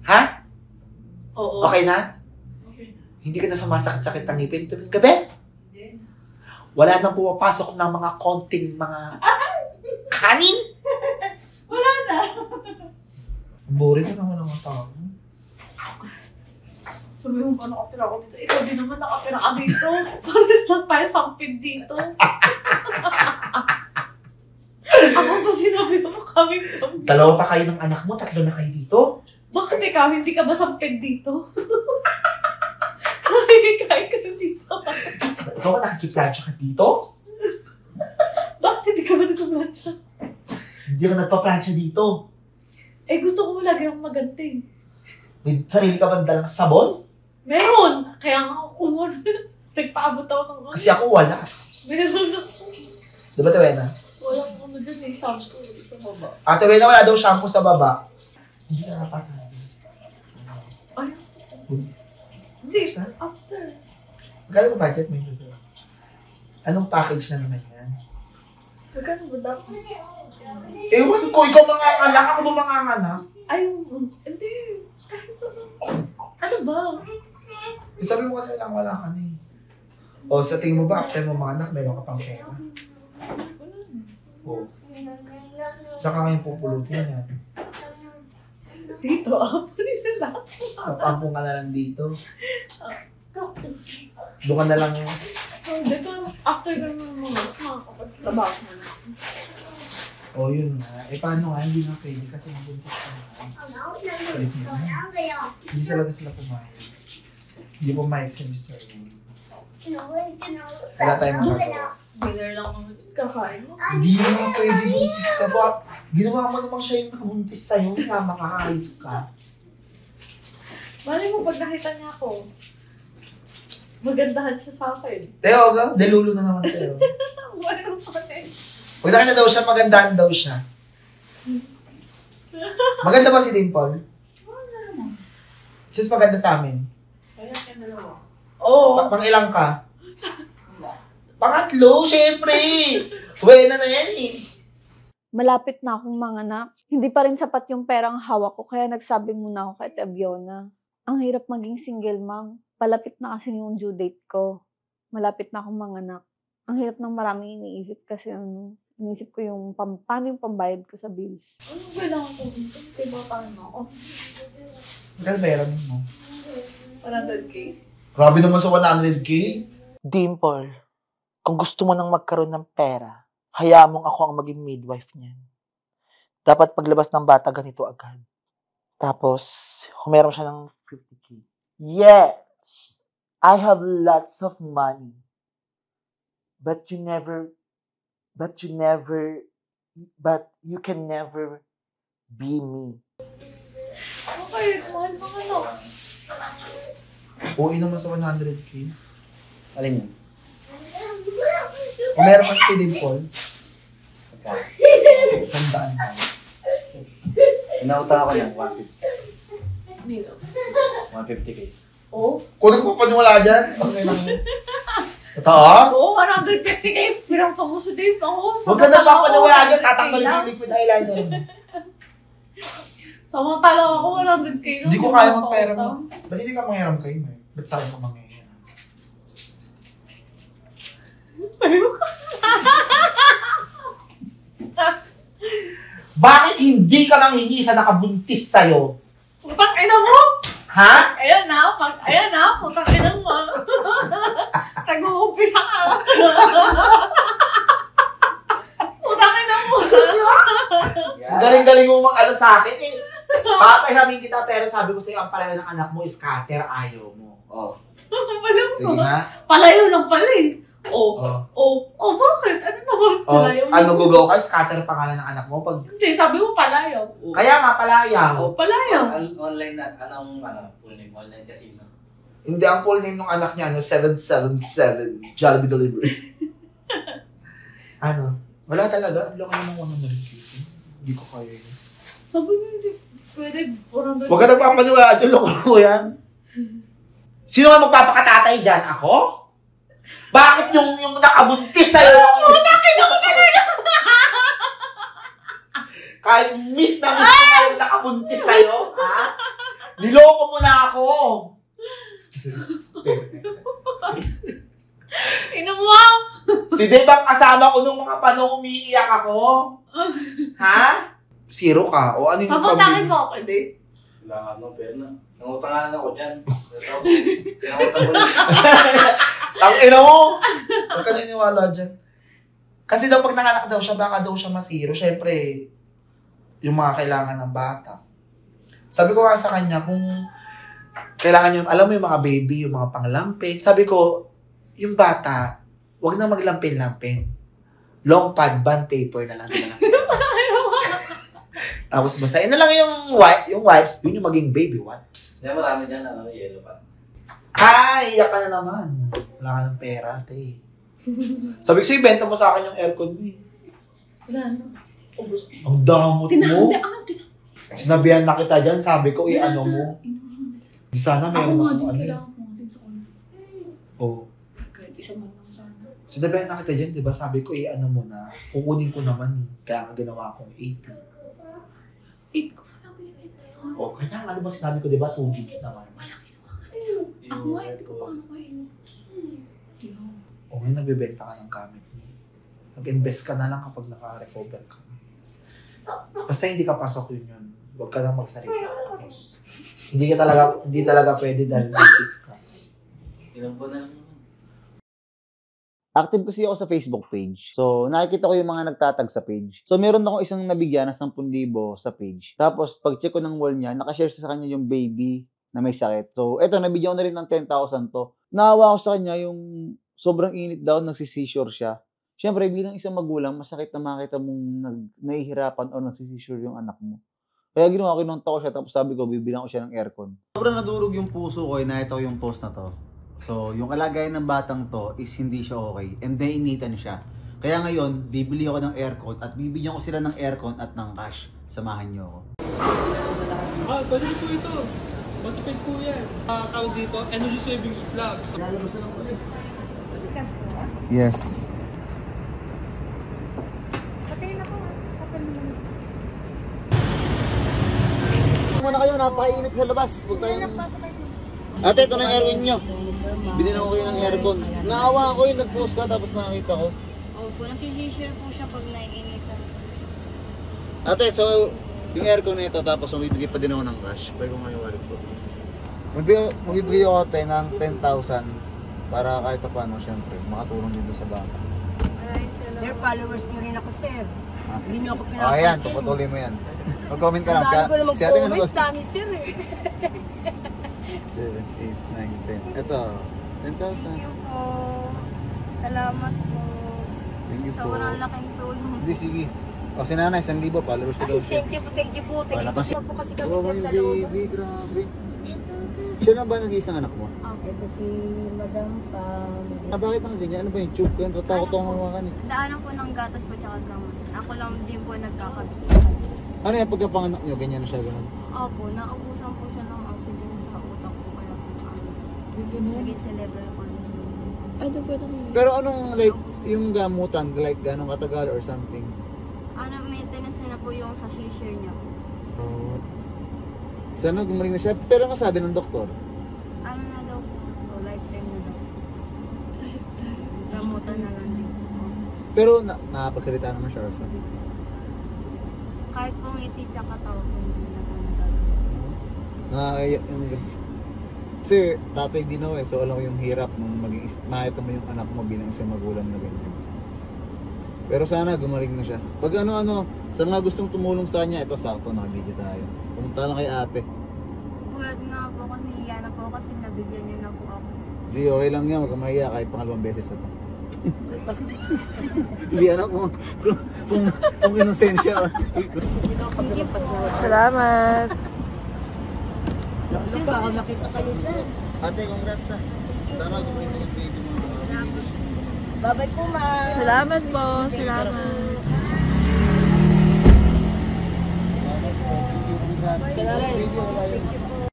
Ha? Oo. Okay na? Hindi ka na sumasakit-sakit ng ngipin tuwing gabi? Wala nang pumapasok ng mga konting mga kanin? Wala na. Boring na naman ang mga tao. Sabi mo ba nakatira ako dito? Ikaw din naman nakatira ka dito. Pares lang tayo sampid dito. Ako pa sinabi mo kami. Dalawa pa kayo ng anak mo, tatlo na kayo dito? Bakit ikaw? Hindi ka ba sampid dito? Nakikikain ka na dito. Ikaw ba nakikiplansya ka dito? Bakit hindi ka ba nagpaplansya? Hindi ka nagpa-plansya dito. Eh gusto ko lagi akong maganti. May sarili ka ba dalang sabon? Meron! Kaya nga ako nagpaabot ako ng Kasi ako wala. Meron ako. Diba, Tawena? Walang ano dyan eh, shampoo sa baba. Ate Tawena, wala daw shampoo sa baba. Hindi ka nakapasabi. Ay, hindi. After. Magkano ba budget mo yun? Anong package na naman yan? Magkano ba dapat? Ewan ko, ikaw manganganak, ako ba manganganak? Ay, hindi. Kahit ano ba? Sabi mo kasi wala ka na eh. O sa tingin mo ba, after mo manganak, meron ka pang pera? O. Saka ngayon pupulutin yan. Dito, apunin na lang. Pampong ka na lang dito. Doon ka na lang. Dito, after ganun mo, makakapagtrabaho mo na. O yun na. Eh paano nga, hindi na pwede kasi mabuntis ka na. Palit mo na. Hindi talaga sila pumayag. Hindi pumayag si Mr. Wu. Wala tayong magagawa. Dinner lang naman din, kakain mo. Hindi na pwede buntis ka ba? Ginawa mo namang siya yung nakabuntis sa'yo. Nga makakayos ka. Malay mo, pag nakita niya ako, magandahan siya sa akin. Teo, delulo na naman Teo. Wala pa rin. Pag nakita daw siya, magandahan daw siya. Maganda ba si Dimple? Sis, maganda sa amin. Kaya ka dalawa. Oo. Pang-ilang ka? Pangatlo, syempre! Buena na yan eh. Malapit na akong manganak. Hindi pa rin sapat yung perang hawak ko, kaya nagsabi muna ako kay Tabiona. Ang hirap maging single mom. Palapit na kasi yung due date ko. Malapit na akong manganak. Ang hirap ng maraming iniisip kasi iniisip ko yung paano yung pambayad ko sa bills. Anong kailangan ko dito? Diba paano ako? Magkano bayaran mo? 100K? Grabe naman sa 100K. Dimple, kung gusto mo nang magkaroon ng pera, hayaan mong ako ang maging midwife niyan. Dapat paglabas ng bata ganito agad. Tapos, humeron siya ng 50K. Yes! I have lots of money. But you can never be me. Okay, mahal mo ka no? Okay naman sa 100K. Alin yun? Kung meron kasi si Dimple, 100 ka. Inauta ako niyan, 150. Nino. 150K. Oo? Kung nagpapaniwala dyan, okay lang yun. Totoo? Oo, 150K. Pirang ko mo sa Dave ako. Huwag ka na papaniwala dyan, tatanggalin yung liquid eyeliner mo. Samantalang ako, 100K lang. Hindi ko kaya magpera mo. Ba't hindi ka mangyaram kayo, Mer? Ba't saan ka mangyaram? Bakit hindi ka manghingi sa nakabuntis sa'yo? Putang ina mo! Ha? Ayan na, putang ina mo. Tag-uumpisa ka. Putang ina mo. Ang galing-galing mo mag-ano sa akin eh. Papahihamin kita pero sabi ko sa'yo ang palayo ng anak mo is scatter, ayaw mo. Oh. Sige nga. Palayo lang pala eh. Bakit? Ano naman palayo? Ano gugaw ka? Scatter pangalan ng anak mo? Hindi, sabi mo palayo. Kaya nga, palayaw. Palayo. Online na, anong full name? Online casino. Hindi, ang full name ng anak niya, 777 Jollibee Delivery. Wala talaga. Ang laki naman 100K. Hindi ko kaya yun. Sabi niyo, hindi. Pwede, 400. Huwag ka nagpapaniwala dyan, loko yan. Sino nga magpapakatatay dyan? Ako? Bakit yung nakabuntis sa'yo? Unakin ako talaga! Kahit miss na yung nakabuntis sa'yo, ha? Niloko mo na ako! Inuwa! Si Dave ang kasama ko nung mga panong umiiyak ako. Ha? Zero ka? O ano yung Papuntakin mo ako, Dave. Wala ka pera na. Nangutangan ako dyan. Pinangutan ko lang. Ang ina mo! Huwag ka niniwala dyan. Kasi daw pag nanganak daw siya, baka daw siya masiro. Siyempre, yung mga kailangan ng bata. Sabi ko nga sa kanya, kung kailangan niyo, alam mo yung mga baby, yung mga panglampin. Sabi ko, yung bata, huwag na maglampin-lampin. Long pad, band paper na lang. Tapos basahin na lang yung wipes, yun yung maging baby wipes. Yan, marami dyan, yellow pa. Ay, iyak ka na naman. Wala ka ng pera, ate. Sabi ko sa'yo, benta mo sa akin yung aircon mo eh. Wala na. Ubus. Ang damot mo. Sinabihan na kita dyan, sabi ko, ano mo. Di sana meron mas ano. Kailangan mo din sa ulo. Oo. Kahit isa man lang sana. Sinabihan na kita dyan, di ba? Sabi ko, ano mo na. Kukunin ko naman eh. Kaya nga ginawa akong 80. 8 ko lang binibenta yun. O, kaya nga, ano ba sinabi ko, di ba? 2 gigs naman. Malaki naman ka din. Ako nga, hindi ko pa ano kayo. O, ngayon nagbibenta ka ng gamit mo. Mag-invest ka na lang kapag naka-recover ka. Basta hindi ka pasok yun. Huwag ka lang magsalita. Tapos, hindi talaga pwede dahil buntis ka. Ilan po na lang. Active kasi ako sa Facebook page. So, nakikita ko yung mga nagtatag sa page. So, meron akong isang nabigyan na 10,000 sa page. Tapos, pag-check ko ng wall niya, nakashare sa kanya yung baby na may sakit. So, eto, nabigyan ko na rin ng 10,000 to. Naawa ko sa kanya yung sobrang init daw, nagsisisure siya. Siyempre, bilang isang magulang, masakit na makita mong nahihirapan o nagsisisure yung anak mo. Kaya ginawa ko, kinonta ko siya, tapos sabi ko, bibilang ko siya ng aircon. Sobrang nadurog yung puso ko, nakita ko yung post na to. So, yung kalagayan ng batang to is hindi siya okay. And nainitan siya. Kaya ngayon, bibili ako ng aircon at bibigyan ko sila ng aircon at ng cash. Samahan niyo ako. Pwede po ito. Matipid po yan. Tawag dito, energy savings plug. Lalabas na lang ulit. Yes. Muna kayo, napakainit sa labas. Huwag tayong... Ate, ito na yung aircon nyo. Binili ko kayo ng aircon. Naawa ako yung nag-post ka tapos nakakita ko. Opo, nag-share po siya pag naiinitan. Ate, so yung aircon na ito tapos umibigay pa din ako ng cash. Pwede ko nga yung wallet ko, please. Magbibigay ako tayo ng 10,000 para kahit pa paano, syempre, makatulong dito sa bangka. Sir, followers niyo rin ako, sir. Hindi niyo ako pinapansin. Ayan, tuputuloy mo yan. Mag-comment ka lang. Dami ko na mag-comment, si dami sir eh. 7, 8, 9, 10. Ito, 10,000. Thank you po. Salamat po. Thank you po. Sobrang laking tulong. Hindi, sige. O, si nanay, 1,000 followers ko daw siya. Thank you po, thank you po. Thank you po kasi kami Oh, sir my sa loob. baby, grabe. Siya na ba nag-iisang anak mo? Ito si Madam Pam. Bakit ang ganyan? Ano ba yung tube ko? Yung tatakot akong hawakan eh. Daanan po ng gatas po tsaka gamot. Ako lang din po nagkakabit. Ano yung pagkapanganak nyo? Ganyan na siya ganun? Opo, naubusan po siya ng oxygen sa utak po kaya po naging cerebral palsy. Ay, ito pwede mo. Pero anong like, yung gamutan, like ganong katagal or something? Ano, maintenance na po yung sa seizure niya. Oh. Sana gumaling na siya. Pero ang sabi ng doktor? Ano na daw po? So, lifetime na daw. Gamutan na lang din. Pero nakapagsalita naman siya or something? Kahit pong iti tsaka tawag po hindi na po kasi tatay din ako eh. So alam ko yung hirap nung makita mo yung anak mo bilang isang magulang na ganyan. Pero sana gumaling na siya. Pag ano-ano, sa mga gustong tumulong sa kanya, ito sakto, nakabigyan tayo. Pumunta lang kay ate. Tulad nga po kasi hiya na po kasi nabigyan niyo na po ako. Hindi, okay lang yan. Huwag kang mahiya kahit pangalawang beses na to. Hindi anak mo kung inosensya. Salamat. Baka makita kayo dyan. Ate, congrats na. Sana gumaling na yung baby mo. Bye-bye po, ma. Salamat po. Salamat.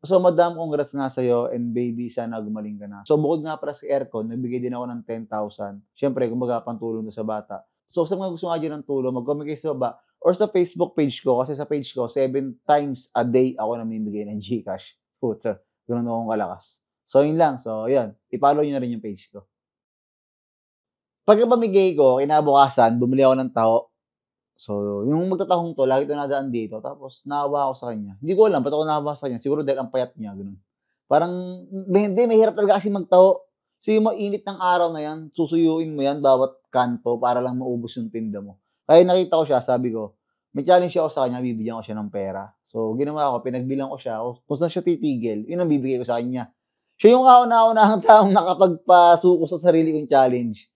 So, madam, congrats nga sa'yo and baby, sana gumaling ka na. So, bukod nga para sa aircon, nagbigay din ako ng 10,000. Siyempre, kumbaga, pantulong na sa bata. So, sa mga gusto nga dyan ng tulong, mag-comment kayo sa baba or sa Facebook page ko. Kasi sa page ko, 7 times a day ako namimigay ng GCash. Puta, ganoon akong kalakas. So, yun lang. So, yun. I-follow nyo na rin yung page ko. Pagkapamigay ko, kinabukasan, bumili ako ng taho. So, yung magtatahong to, lagi ito nadaan dito. Tapos, naawa ako sa kanya. Hindi ko alam, ba't ako naawa sa kanya? Siguro dahil ang payat niya, gano'n. Parang, hindi, mahirap talaga kasi magtaho. So, yung mainit ng araw na yan, susuyuin mo yan bawat kanto para lang maubos yung tinda mo. Kaya nakita ko siya, sabi ko, may challenge ako sa kanya, bibigyan ko siya ng pera. So, ginawa ko, pinagbilang ko siya. Kung saan siya titigil, yun ang bibigay ko sa kanya. Siya yung kauna-unahang taong nakapagpasuko sa sarili kong challenge.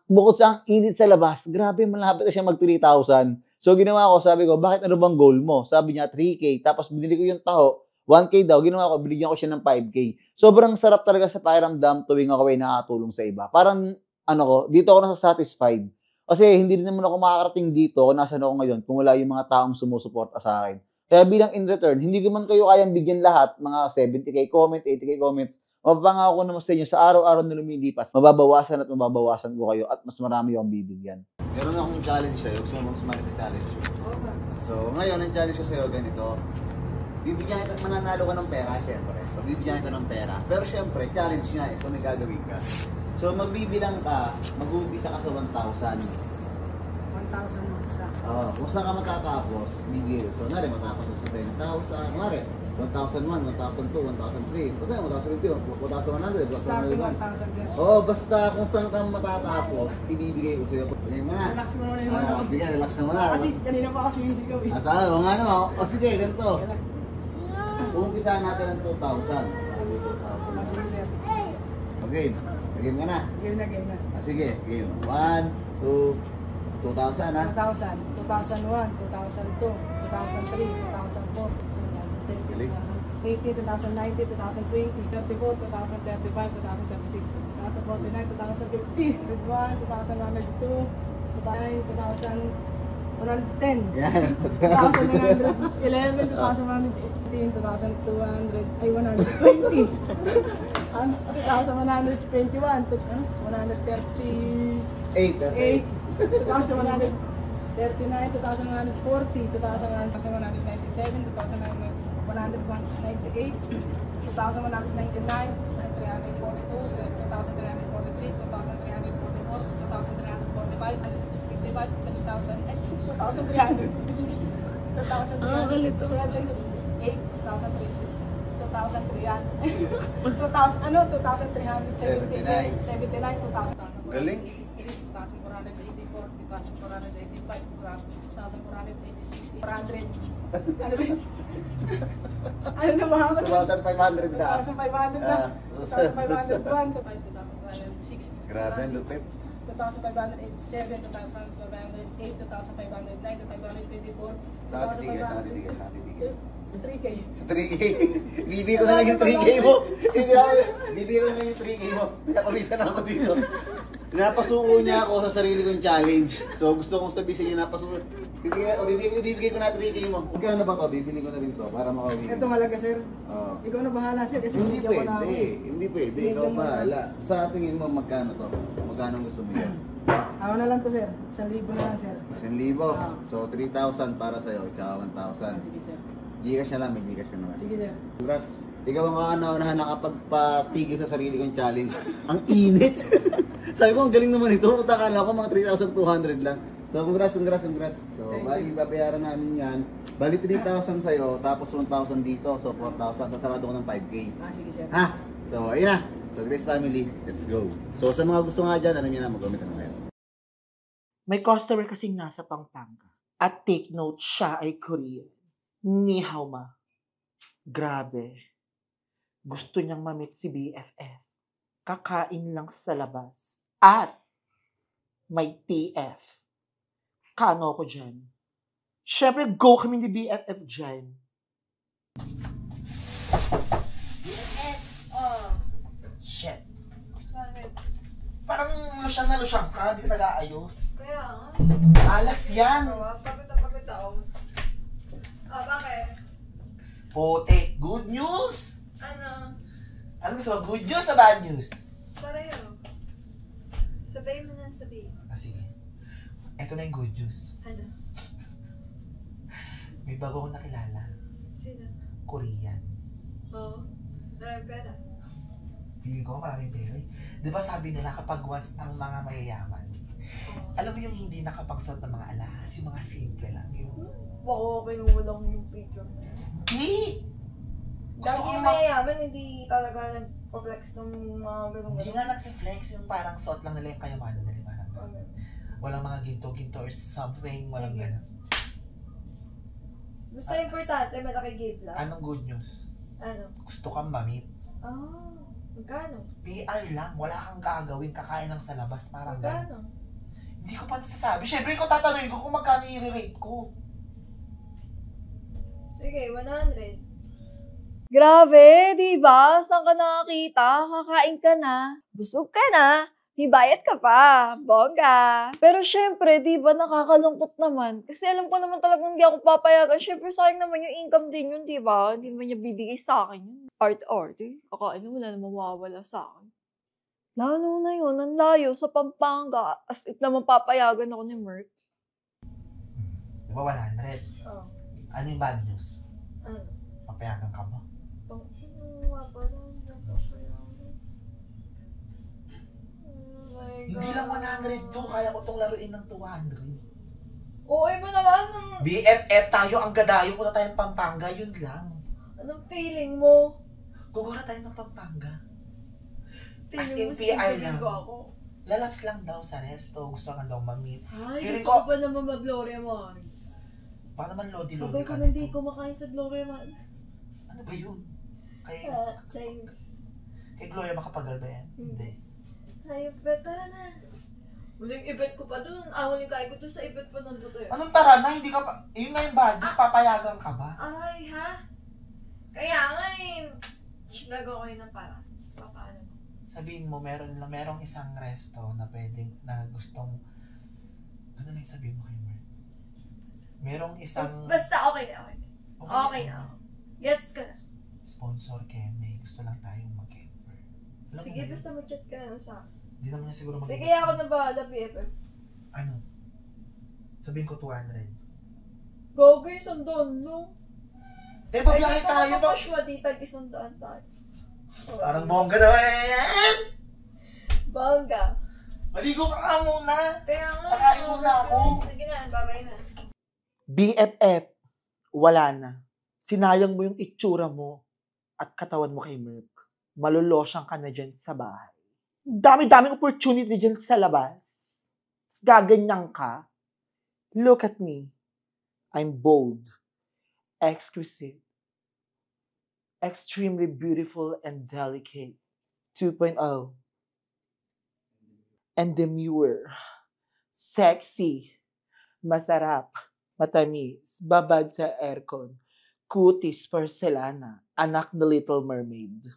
Bukod sa ang init sa labas, grabe, malapit na siya mag 3,000. So, ginawa ko, sabi ko, bakit ano bang goal mo? Sabi niya, 3K. Tapos, binili ko yung taho, 1K daw. Ginawa ko, binigyan ko siya ng 5K. Sobrang sarap talaga sa pakiramdam tuwing ako ay nakatulong sa iba. Parang, dito ako nasa-satisfied. Kasi, hindi rin naman ako makakarating dito kung nasan ako ngayon kung wala yung mga taong sumusuporta sa akin. Kaya bilang in return, hindi naman kayo kayang bigyan lahat, mga 70K comment, 80K comments. Mapapangako ko naman sa inyo, sa araw-araw na lumilipas, mababawasan at mababawasan ko kayo at mas marami akong bibigyan. Meron akong challenge sa'yo. Gusto mo sumali sa challenge? So, ngayon, ang challenge ko sa'yo ganito. Bibigyan kita, mananalo ka ng pera, syempre. So, bibigyan kita ng pera. Pero syempre, challenge nga eh. So, may gagawin ka. So, magbibilang ka, mag-uumpisa ka sa 1,000. 1,000 mo isa. Oo. Kung saan ka matatapos, bigil. So, nari, matapos sa 10,000. Nari, 1,001, 1,002, 1,003, 1,050, 1,100, 1,100. Oo, basta kung saan ka matatapos, ibibigay ko sa'yo. Pagpilay mo na. Relax mo naman yung Sige, relax na mo na. Kasi kanina pa ako sumisigaw eh. At nga naman. O sige, ganito. Uumpisahan natin ng 2,000. Sige, sir. Okay, game ka na. Game na. Sige, game. 1, 2, 2,000 ha? 2,000, 2001, 2002, 2003, 2004. 2018, 2019, 2020, 34, 2035, 2036, 2049, 2050, 2001, 2002, 2010, 2011, 2018, 2,200, ay 120, 2,121, 138, 2,139, 2,140, 2,197, 2,198, 2,199, 342, 2,343, 2,344, 2,345, 2,379, Galing. 2,484, 2,485, 400. Ano na mga kasi? 2,500 na. 2,500 na. 2,501, 2,506. Grabe, ang lupit. 2,587, 2,508, 2,509, 2,524, Saan titigil? 3K. 3K. Bibigyan ko na lang yung 3K mo. Bibigyan ko na lang yung 3K mo. Pinapawisan ako dito. Napasuko niya ako sa sarili kong challenge. So gusto kong sabihin sa inyo, napasuko. Bibigyan ko na 3K mo. Magkano ba ito? Bibili ko na rin ito para makawin. Ito malaga, sir. Ikaw na bahala, sir. Kasi Hindi pwede. Ikaw bahala. Sa tingin mo, magkano to? Magkano gusto mo yan? Ako na lang to, sir. 1,000 na lang, sir. 1,000. So 3,000 para sa'yo. Tsaka 1,000. Sige, sir. Gcash na lang. May Gcash na naman. Sige, sir. Congrats. Ikaw ang na nakapagpatigil sa sarili kong challenge. Ang init. Sabi ko, ang galing naman ito. Puta, akala ko mga 3,200 lang. So, congrats. So, bali, babayaran namin yan. Bali, 3,000 sa'yo, tapos 1,000 dito. So, 4,000. Tapos sarado ko ng 5K. Sige, sir. Ha? So, ayun na. So, Grace Family, let's go. So, sa mga gusto nga dyan, alam nyo na, mag-comment na ngayon. May customer kasing nasa Pampanga. At take note, siya ay Korean. Ni hao ma. Grabe. Gusto niyang mamit si BFF. Kakain lang sa labas. At may TF. Kano ko dyan? Siyempre, go kami ni BFF dyan. BFF, Shit. Parang lusyang na lusyang ka, di ka nag-aayos. Kaya nga. Alas yan. Pagod ako. Bakit? Puti. Good news! Ano? Ano gusto mo? Good news o bad news? Pareho. Sabihin mo na sabihin. Sige. Ito na yung good news. Ano? May bago akong nakilala. Sino? Korean. Oo. Maraming pera. Feeling ko maraming pera. Di ba sabi nila kapag once ang mga mayayaman, alam mo yung hindi nakapagsuot ng mga alahas, yung mga simple lang. Yung... Baka kinulang yung picture. Hindi! Dahil yung mayayaman, hindi talaga nag-flex ng mga ganun. Hindi nga nag-flex, yung parang suot lang nila yung kayamanan nila. Parang walang mga ginto-ginto or something, walang ganun. Basta importante, malaki gift lang. Anong good news? Ano? Gusto kang mamit. Magkano? PR lang, wala kang gagawin, kakain lang sa labas, parang magkano? Hindi ko pa nasasabi. Siyempre, ikaw tatanungin ko kung magkano i-rate ko. Sige, 100. Grabe, di ba? Saan ka nakakita? Kakain ka na. Busog ka na. May bayad ka pa. Bongga. Pero syempre, di ba nakakalungkot naman? Kasi alam ko naman talagang hindi ako papayagan. Syempre, sayang naman yung income din yun, di ba? Hindi naman niya bibigay sa akin yun. Art eh. Kakain na wala namang mawawala sa akin. Lalo na yun, ang layo sa Pampanga. As if naman papayagan ako ni Merc. Di ba 100? Oo. Ano yung bad news? Ano? Papayagan ka ba? Hindi lang 100 to, kaya ko itong laruin ng 200. Oo, mo naman. BFF tayo, ang gadayo ko na tayong Pampanga, yun lang. Anong feeling mo? Gugura tayo ng Pampanga. As Feeling in mo, PR sinunod lang. ko ako. Lalaps lang daw sa resto, gusto ka daw mamit. Ay, Feeling gusto ko pa naman mag-Gloria Maris. Paano naman lodi-lodi Pagay ko ka hindi nito? kumakain sa Gloria Maris. Ano ba yun? Kay Chinese. Kay Gloria Macapagal ba yan? Hindi. Hayop ba? Tara na. Huling event ko pa doon. Huling kain ko doon sa event pa nandito eh. Anong tara na? Hindi ka pa... Yun nga yung bad news, papayagan ka ba? Aray, ha? Kaya nga eh. Nagawa ko yun ng para. Papaano? Sabihin mo, merong isang resto na pwedeng, na gustong... Ano na yung sabihin mo kay Mer? Merong isang... Basta okay na. Okay na. Gets ka na. Sponsor Keme. Gusto lang tayong mag-camper. Sige, basta mag-chat ka na sa akin. Hindi naman niya siguro Sige, ako na bahala, BFF. Ano? Sabihin ko 200. Gogo, $100, no? Diba, biyahe tayo ba? Ay, matitag $100 tayo. Parang bongga na yan! Bongga. Maligo ka nga muna. Kaya nga. Kakain muna ako. Sige na, babay na. BFF, wala na. Sinayang mo yung itsura mo at katawan mo kay Merc. Malulosyang ka na dyan sa bahay. Dami-daming opportunity dyan sa labas. Gaganyan ka. Look at me. I'm bold, exquisite, extremely beautiful and delicate. 2.0. And demure. Sexy. Masarap. Matamis. Babad sa aircon. Cuties porcelana. Anak na Little Mermaid.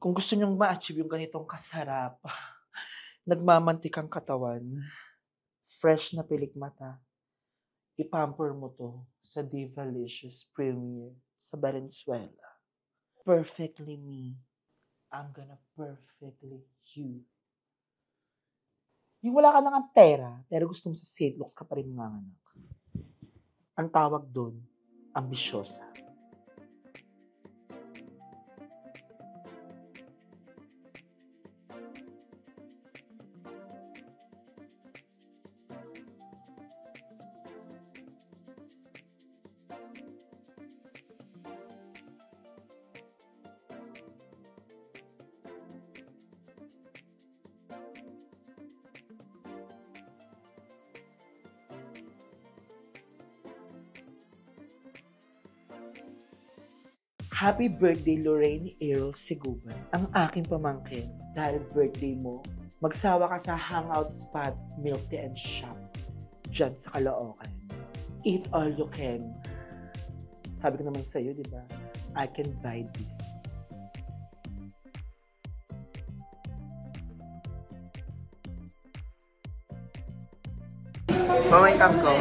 Kung gusto nyong ma-achieve yung ganitong kasarap, nagmamantikang katawan, fresh na pilik mata, ipamper mo to sa Divalicious Premier sa Valenzuela. Perfectly me. I'm gonna perfectly you. Yung wala ka nang pera, pero gusto mo sa St. Luke's ka pa rin manganak. Ang tawag doon, ambisyosa. Happy birthday, Lorraine Errol Seguban, ang aking pamangkin. Dahil birthday mo, magsawa ka sa hangout spot, Milk Tea and Shop, dyan sa Caloocan. Eat all you can. Sabi ko naman sa'yo, di ba? I can buy this. Mamay kang ko.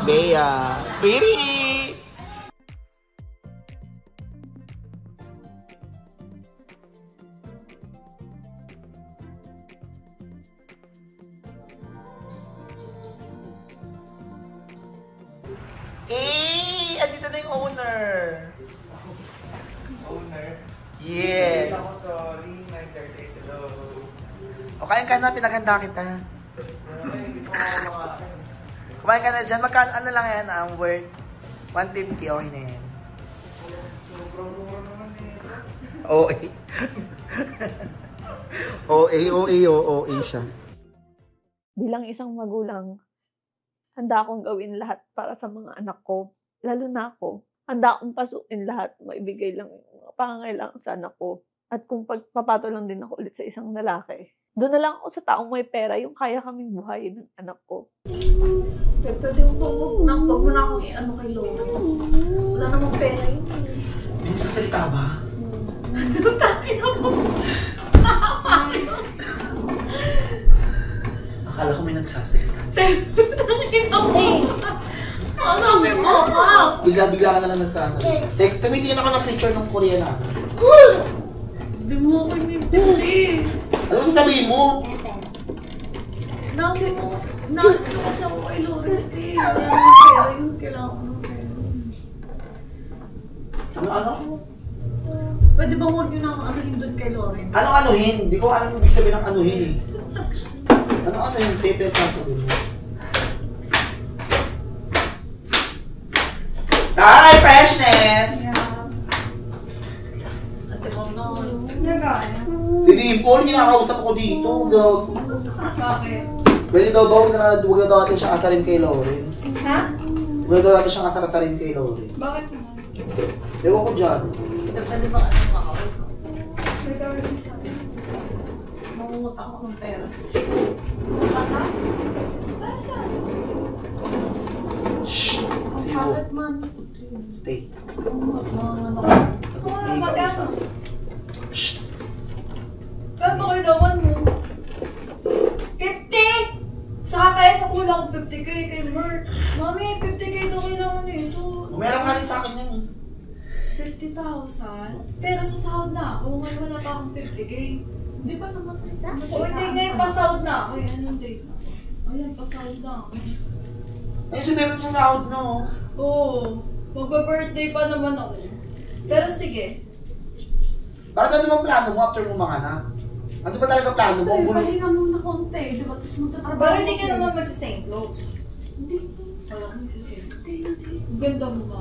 Bea. Pretty! Eh! Andito na yung owner. Owner? Yes. Ako, sorry. 9:38. Hello. O, kain ka na. Pinaganda kita. Kumain ka na dyan. Magkano, ano lang yan, ang worth? 150. Okay na yan. Sobrang mura naman eh. OA. OA siya. Bilang isang magulang, handa akong gawin lahat para sa mga anak ko. Lalo na ako. Handa akong pasukin lahat. Maibigay lang yung mga pangangailangan sa anak ko. At kung pagpapato lang din ako ulit sa isang lalaki, doon na lang ako sa taong may pera yung kaya kaming buhayin ng anak ko. Pwede mo na akong i-ano kay Lawrence. Wala namang pera yun. Pinagsasalita ba? Akala ko may nagsasalita. Ano sabi mo? Bigla-bigla ka na lang nagsasalita. Tumitingin ako ng picture ng Korean na. Hindi mo ako inintindi. Ano sasabihin mo? Nakakit mo kasi ako kay Lawrence eh. Kaya yun, kailangan ko ng pera. Ano? Pwede bang huwag nyo na akong anuhin doon kay Lawrence? Ano anuhin? Hindi ko alam ibig sabihin ng anuhin eh. Ano anuhin? Pepe sasabihin mo. Hi! Freshness! Ate mo na. Si Dimple, kinakausap ko dito. Bakit? Pwede daw ba huwag na daw natin siyang asarin kay Lawrence? Ha? Huwag daw natin siyang asarin kay Lawrence. Bakit naman? Ewan ko dyan. Pwede ba ano makausap? Pwede ka rin sa akin. Mangungot ako ng pera. Baka? Para saan? Shhh! Bakit man? Stay. Kung ano magkano? Shhh! Gano'n kailangan mo? 50! Saka kaya nakulang ko 50k kay Merc. Mami, 50k na kailangan nito. Meron ka rin sa akin yan eh. 50,000? Pero sa sahod na ako, wala pa akong 50k. Hindi pa naman isa? O hindi, ngayon pasahod na ako. Ay, anong date na? Ayan, pasahod na ako. Ay, sumipap sa sahod na oh. Oo, magba-birthday pa naman ako. Pero sige. Bakit ano bang plano mo after mo manganak? Ano ba talaga plano mo? Ay, pahinga muna konti, di ba? Tapos magtatrabaho. Pero hindi ka naman magsa-St. Louis. Hindi. Wala kang magsa-St. Hindi. Ganda mo ba?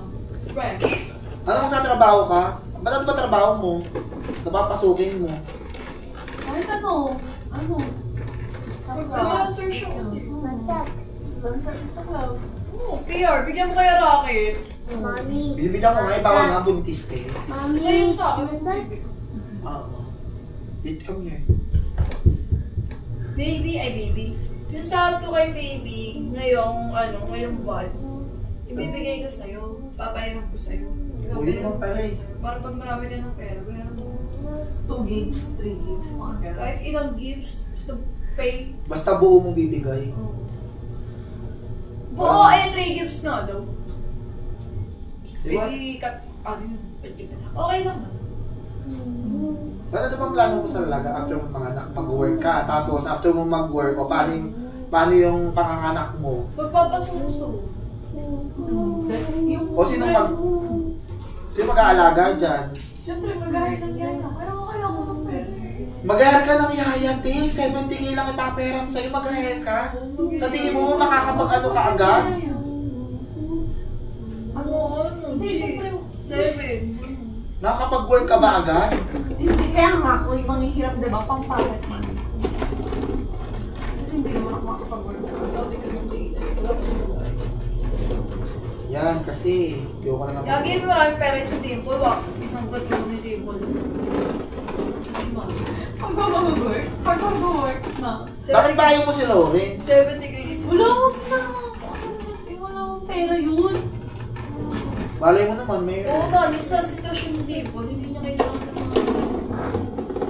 Fresh. Ano kung tatrabaho ka? Ba't ano ba trabaho mo? Napapasukin mo? Kahit ano? Ano? Mag-dancer show. What's up? Dancer sa club. Oo, PR. Bigyan mo kaya Rocket. Mommy. Binibigyan ko nga, bawal nga buntis eh. Mommy. Gusto yun sa akin. Oo. Wait, come here. Baby, ay baby. Yung sahod ko kay baby, ngayong buwan, ibibigay ko sa'yo. Papayaran ko sa'yo. Uy, naman pala eh. Para pag marami ka ng pera, bayaran mo. 2 gigs, 3 gigs, mga gano'n. Kahit ilang gigs, basta pay. Basta buo mong bibigay. Buo ay 3 gigs nga daw. Diba? Okay naman. Ano bang plano mo sa lalaga after mo panganak? Mag-work ka, tapos after mo mag-work, o paano yung panganganak mo? Magpapasuso. O sino mag-aalaga dyan? Siyempre, mag-hire ng yaya. Pero kaya ko ng pera. Mag-hire ka ng yaya, Ting. 70k lang ipaperam sa'yo, mag-hire ka. Sa tingin mo makakapag-ano ka agad? Ano? Jeez. 7. Nakakapag-work ka ba agad? Hindi, kaya nga ako yung manghihirap, diba? Pang-pocket money. Hindi naman ako makapag-work. Sabi ko ng Yan, kasi ayoko na lang. Gagi, maraming pera yung sa Dimple. Isang god ko ni Dimple. Kasi ma. Pag-work? Pag-work na. Bakit ba ayaw mo si Lawrence? 70k is... Wala akong wala akong pera yun. Malay mo naman, may... Oo, mami, sa sitwasyon ni Dimple, hindi niya kailangan ng mga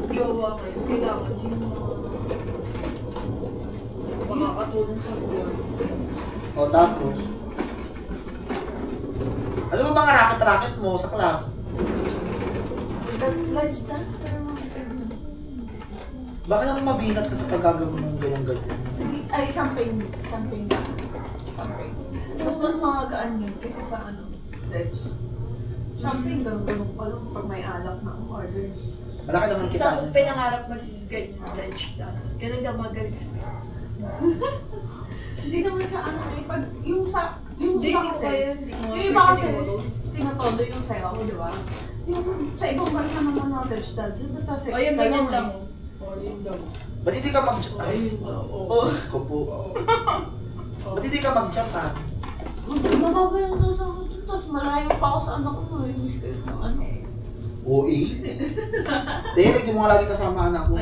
jowa kayo. Kailangan niya yung mga makakatulong sa buwan. O, tapos? Ano ba mga racket-racket mo sa club? Lunch dancer. Bakit naman mabinat ka sa paggagawin ng ganyan-ganyan? Ay, champagne. Champagne ba? shopping. Mas makagaan yun kaysa sa ledge. Shopping, ganun pa lang pag may alak na order. Malaki naman kita. Isa akong pinangarap mag-ganyan ledge dance. Kailan daw magaling sa kanya. Hindi naman siya pag yung sa, yung Hindi, iba hindi ko kasi, kaya. yung iba kasi, tinatodo yung sayo ko, di ba? Yung sa ibang bansa naman na ledge dance, basta sa Ayun, ganyan lang. Yun lang. Ba't hindi ka mag-jump? Ay, Diyos ko po. Ba't hindi ka mag-jump ha? Mababa yung daw sa ako dun, tapos malayo pa ako sa anak ko, miss ko yung ano. Oo Dahil hindi mo nga lagi kasama anak mo.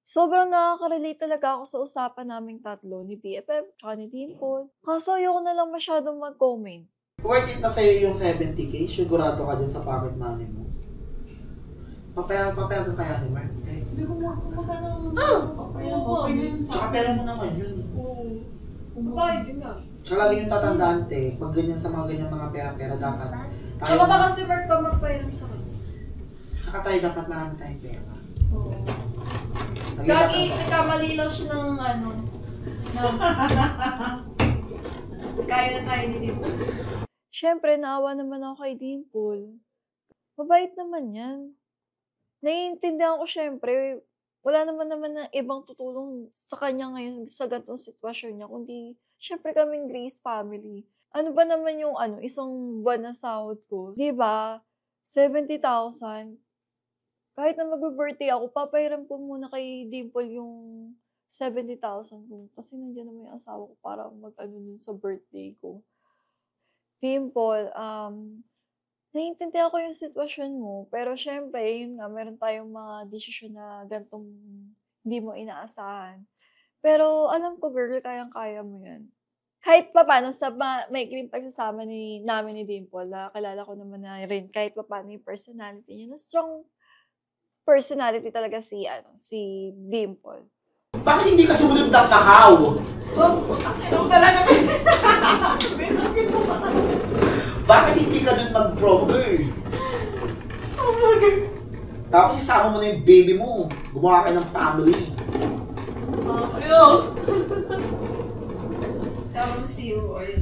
Sobrang nakaka-relate talaga ako sa usapan naming tatlo, ni BFF, tsaka ni Dimple. Kaso ayoko na lang masyadong mag-comment. Worth it na sa'yo yung 70k, sigurado ka dyan sa pocket money mo. Papayagan kaya ni Mark? Hindi ko magkano naman. Tsaka pera mo naman yun. Babayad yun nga. Tsaka lagi yung tatandaan, te, pag ganyan sa mga ganyan mga pera-pera, dapat Tsaka ba kasi Mark pa magpairam sa kanya? Tsaka tayo dapat marami tayong pera. Oo. Gagi, nagkamali lang siya ng kaya na kaya ni Dimple. Siyempre, naawa naman ako kay Dimple. Mabait naman yan. Naiintindihan ko siyempre, wala naman na ibang tutulong sa kanya ngayon sa ganitong sitwasyon niya, kundi siyempre kaming Grace family. Ano ba naman yung isang buwan na sahod ko? Diba? 70,000. Kahit na mag-birthday ako, papairam ko muna kay Dimple yung 70,000 ko. Kasi nandiyan naman yung asawa ko para nun sa birthday ko. Dimple, naiintindihan ko yung sitwasyon mo. Pero syempre, yun nga, meron tayong mga desisyon na ganitong hindi mo inaasahan. Pero alam ko, girl, kayang-kaya mo yan. Kahit pa paano, sa maikling pagsasama namin ni Dimple, kilala ko naman na rin kahit pa paano yung personality niya, na strong personality talaga si Dimple. Bakit hindi ka sumunod ng Macau? Talaga. Bakit hindi ka dun mag-prom girl? Oh my God. Tapos isama mo na yung baby mo. Gumawa ka ng family. Ayun. Sama mo si Yu, ayun.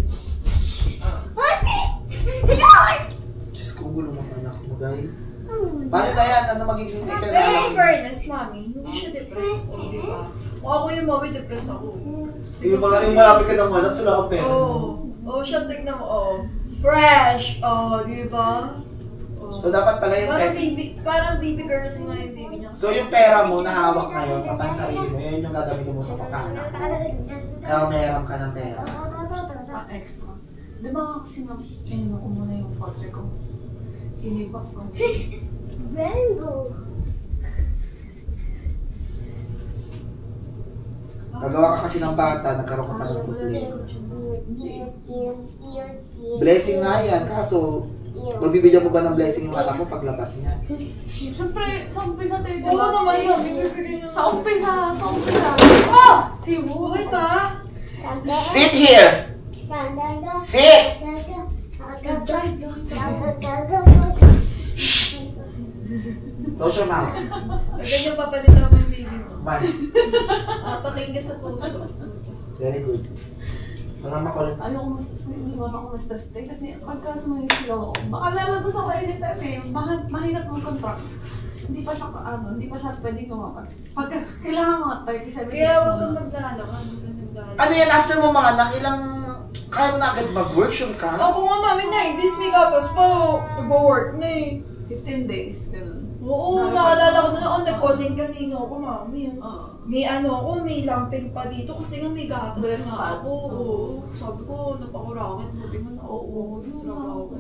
Diyos ko, gulo mga anak mo, guys. Paano na yan? Ano magiging excel? Pero in fairness, mami, hindi siya depressed, di ba? Kung ako yung mami, depressed ako. Yung malapit ka ng anak, sila ka pera. Oo, siya tignan mo, fresh, di ba? So dapat pala yung parang baby girl nga yung baby niya. So yung pera mo na hawak ngayon, kapag sarili mo, yan yung gagamitin mo sa pagkaanak. Kaya meron ka ng pera. Extra. Di ba kasi ininom ko muna yung kotse ko? Hinibak ko. Rainbow. Gagawa ka kasi ng bata, nagkaroon ka pa ng problema. Blessing nga yan, kaso magbibigyan mo ba ng blessing yung anak mo paglabas niya? Siyempre, sa umpisa tayo. Oo naman yun. Sa umpisa. Siwu? Bakit ba? Sit here! Sit! Close your mouth. Ganyan papalitan mo yung baby mo. Man. Paking ka sa puso. Very good. Mga makulit. Ayoko iniwan ako ma-stress tayo kasi pagka sumanisip ako, baka lalabas ako anytime eh. Mahirap ng contract. Hindi pa siya pwedeng lumapas. Pagka kailangan mga 37 Kaya huwag kang maglalak. Ano yan, after mo mga anak, kaya mo na agad mag-workshop ka? Ako nga mami na eh, this week tapos pa mag-work na eh. 15 days, gano'n. Oo, naalala ko na noon, nag-online casino ako mami. May may lamping pa dito kasi nga may gatas na ako. Sabi ko, napakurakin mo, di mo na trabaho ko.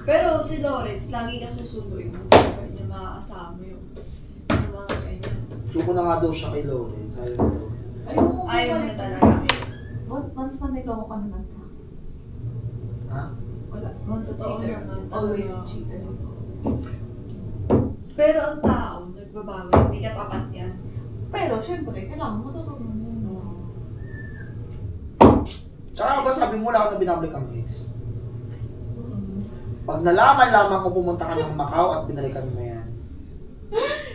Pero si Lawrence, lagi ka susunduin mo. Kaya niya maasama yung sa mga ganyan. Suko na nga daw siya kay Lawrence. Ayaw mo na talaga. Once na nagawa ka naman ta. Ha? Wala. Once a cheater. Always a cheater. Pero ang tao, nagbabawi, hindi ka tapat yan. Pero, syempre, kailangan mo tutunan yun. Tsaka ba sabi mo, wala ka na binabalik ang ex? Pag nalaman lamang kung pumunta ka ng Macau at binalikan mo yan.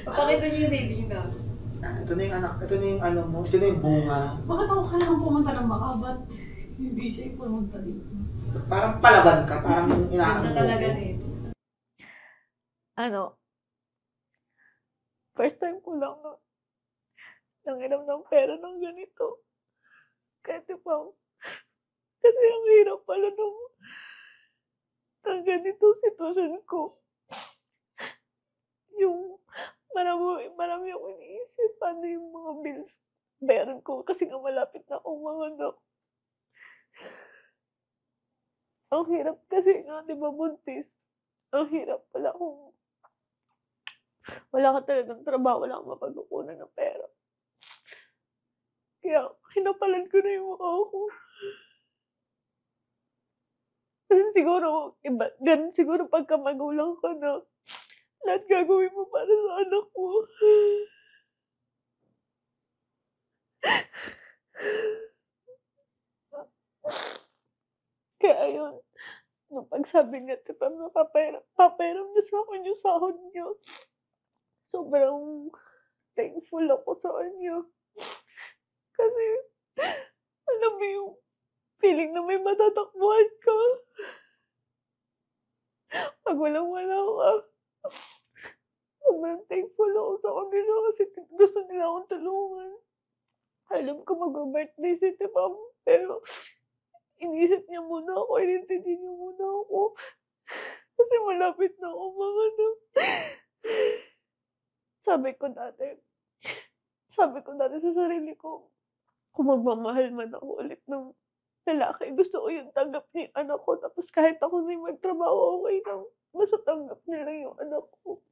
Papakita niyo yung baby niyo gabi. Ito na yung anak, ito na yung ano mo, ito na yung bunga. Bakit ako kailangan pumunta ng Macau? Ba't Hindi siya yung pumunta dito. Parang palaban ka, parang Ganda talaga inaano mo. nito. First time ko lang na nangiram ng pera ng ganito. Kahit pa, kasi ang hirap pala ng ganitong sitwasyon ko. Yung marami akong iniisip, paano yung mga bills bayaran ko kasi nga malapit na akong mga anak. Ang hirap kasi nga, di ba, buntis? Ang hirap pala kung wala ka talagang trabaho, wala kang mapagkukunan ng pera. Kaya, hinapalan ko na yung mukha ko. Kasi siguro, ganun siguro pagka magulang ka na, lahat gagawin mo para sa anak mo. Kaya yun, nung pagsabi niya, diba, papayaram niya sa akin yung sahod niya. Sobrang thankful ako sa kanya. Kasi, alam mo yung feeling na may matatakbuhan ka. Pag walang-wala ka. Sobrang thankful ako sa kanila kasi gusto nila akong tulungan. Alam ko mag-birthday si Ma'am, pero inisip niya muna ako, inintindi niya muna ako. Kasi malapit na ako mga anak. Sabi ko dati sa sarili ko, kung magmamahal man ako ulit ng lalaki, gusto ko yung tanggap niya yung anak ko. Tapos kahit ako na yung magtrabaho, okay lang. Basta tanggap nila yung anak ko.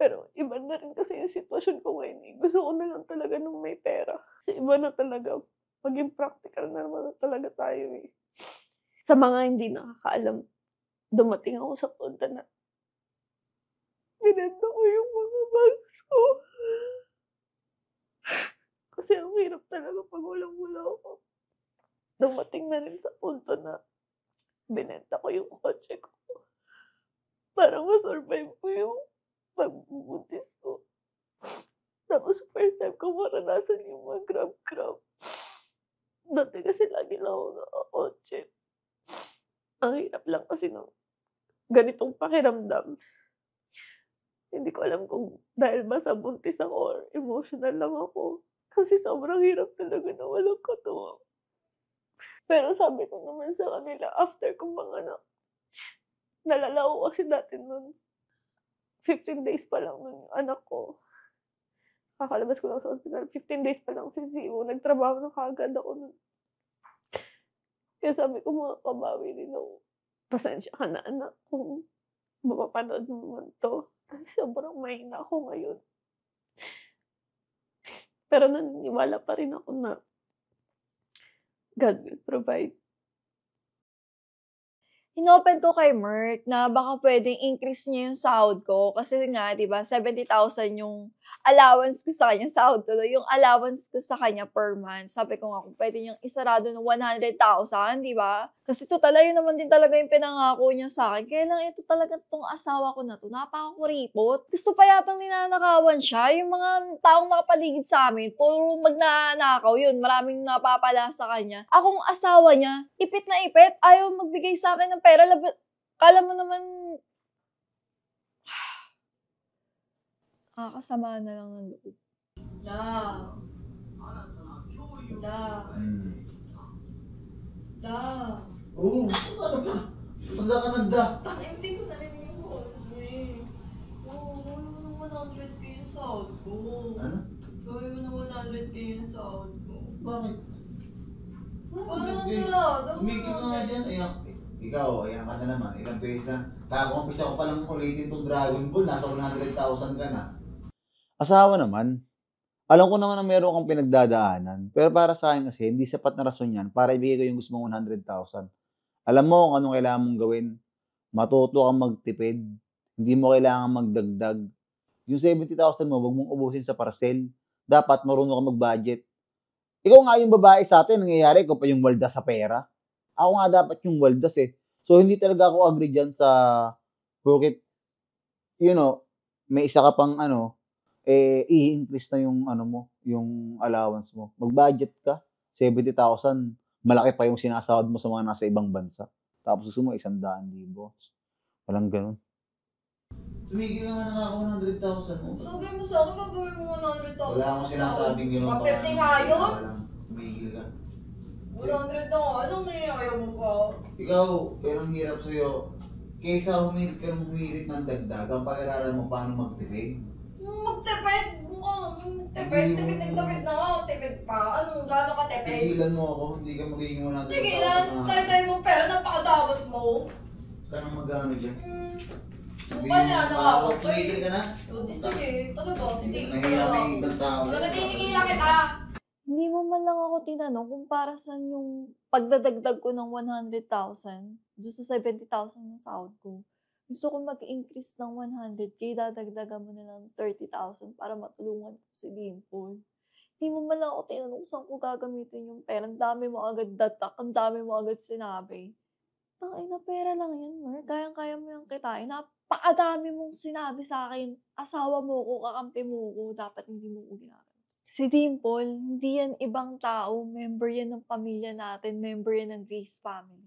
Pero iba na rin kasi yung sitwasyon ko ngayon. Gusto ko na lang talaga nung may pera. Kasi iba na talaga. Maging practical na naman talaga tayo eh. Sa mga hindi nakakaalam, dumating ako sa punta na binenta ko yung mga bags ko. Kasi ang hirap talaga pag walang-wala ako. Dumating na rin sa punto na binenta ko yung kotse ko. Para ma-survive ko yung pagbubuntis ko. Tapos first time ko maranasan yung mga grab-grab. Dati kasi lagi lang ako nakakotse. Ang hirap lang kasi ng ganitong pakiramdam. Hindi ko alam kung dahil ba sa buntis ako or emotional lang ako. Kasi sobrang hirap talaga na walang katuwang. Pero sabi ko naman sa kanila, after kong manganak, nalala ko kasi dati nun, 15 days pa lang nun yung anak ko. Kakalabas ko lang sa hospital, 15 days pa lang si Zio. Nagtrabaho na kagad ako nun. Kaya sabi ko, mga kabawi din ako. Pasensya ka na anak kung mapapanood mo man to. Kasi sobrang mahina ako ngayon. Pero naniniwala pa rin ako na God will provide. Inopen ko kay Merck na baka pwedeng increase niya yung sahod ko. Kasi nga, di ba, 70,000 yung allowance ko sa kanya. Sahod ko, yung allowance ko sa kanya per month. Sabi ko nga, kung pwede niyang isarado ng 100,000, di ba? Kasi total, yun naman din talaga yung pinangako niya sa akin. Kaya lang ito talaga itong asawa ko na to, napakakuripot. Gusto pa yatang ninanakawan siya. Yung mga taong nakapaligid sa amin, puro magnanakaw yun. Maraming napapala sa kanya. Akong asawa niya, ipit na ipit, ayaw magbigay sa akin ng pera. Kala mo naman, kasama na lang ng loob. Oo, ano ba? Tanda ka na da. Hindi ko narinig yung call mo eh. Oo, gawin mo na 100k yung sahod ko. Ano? Gawin mo na 100k yung sahod ko. Bakit? Parang sarado. Umigil ka nga dyan. Ikaw, ayan ka na naman. Ilang beses na. Kakakumpisa ko palang ulitin itong Dragon Ball. Nasa 100,000 ka na. Asawa naman. Alam ko naman na meron kang pinagdadaanan. Pero para sa akin kasi, hindi sapat na rason yan para ibigay ko yung gusto mong 100,000. Alam mo kung anong kailangan mong gawin. Matuto kang magtipid. Hindi mo kailangan magdagdag. Yung 70,000 mo, wag mong ubusin sa parcel. Dapat marunong kang mag-budget. Ikaw nga yung babae sa atin, nangyayari ko pa yung waldas sa pera. Ako nga dapat yung waldas eh. So, hindi talaga ako agree dyan sa bakit, may isa ka pang i-increase na yung mo, yung allowance mo. Mag-budget ka. 70,000, malaki pa yung sinasahod mo sa mga nasa ibang bansa. Tapos gusto mo 100,000. Walang ganun. Tumigil naman na ako 100,000 mo. Sabi mo sa akin, gagawin mo 100,000. Wala akong sinasabing gano'n pa. 150 nga yun. Tumigil ka. 100 na nga lang, ayaw mo pa. Ikaw, yan ang hirap sa'yo. Kaysa humirit ka ng humirit ng dagdag, ang pag-aralan mo paano magtipid. Magtipid? Tipid na nga. Tipid pa. Anong gano'n ka tipid? Tigilan mo ako, hindi ka magiging 100,000 Tigilan? Tayo mo pera, napakadamot mo. Ka nang mag-ano dyan. Suka niya, nakakot ko tumigil ka na? O, di sige. Talaga, titigil ka Nahiya na may ako. ibang tao. Talaga, titigilan kita. Hindi mo man lang ako tinanong kung para saan yung pagdadagdag ko ng 100,000 doon sa 70,000 na sahod ko. Gusto ko mag-increase ng 100K, dadagdagan mo na lang 30,000 para matulungan ko si Dimple. Hindi mo man lang ako tinanong kung saan ko gagamitin yung pera. Ang dami mo agad datak, ang dami mo agad sinabi. Tangay na pera lang yan, Mer. Kayang-kaya mo yung kitain. Napakadami mong sinabi sa akin. Asawa mo ko, kakampi mo ko. Dapat hindi mo ko ginagawa. Si Dimple, hindi yan ibang tao. Member yan ng pamilya natin. Member yan ng Grace family.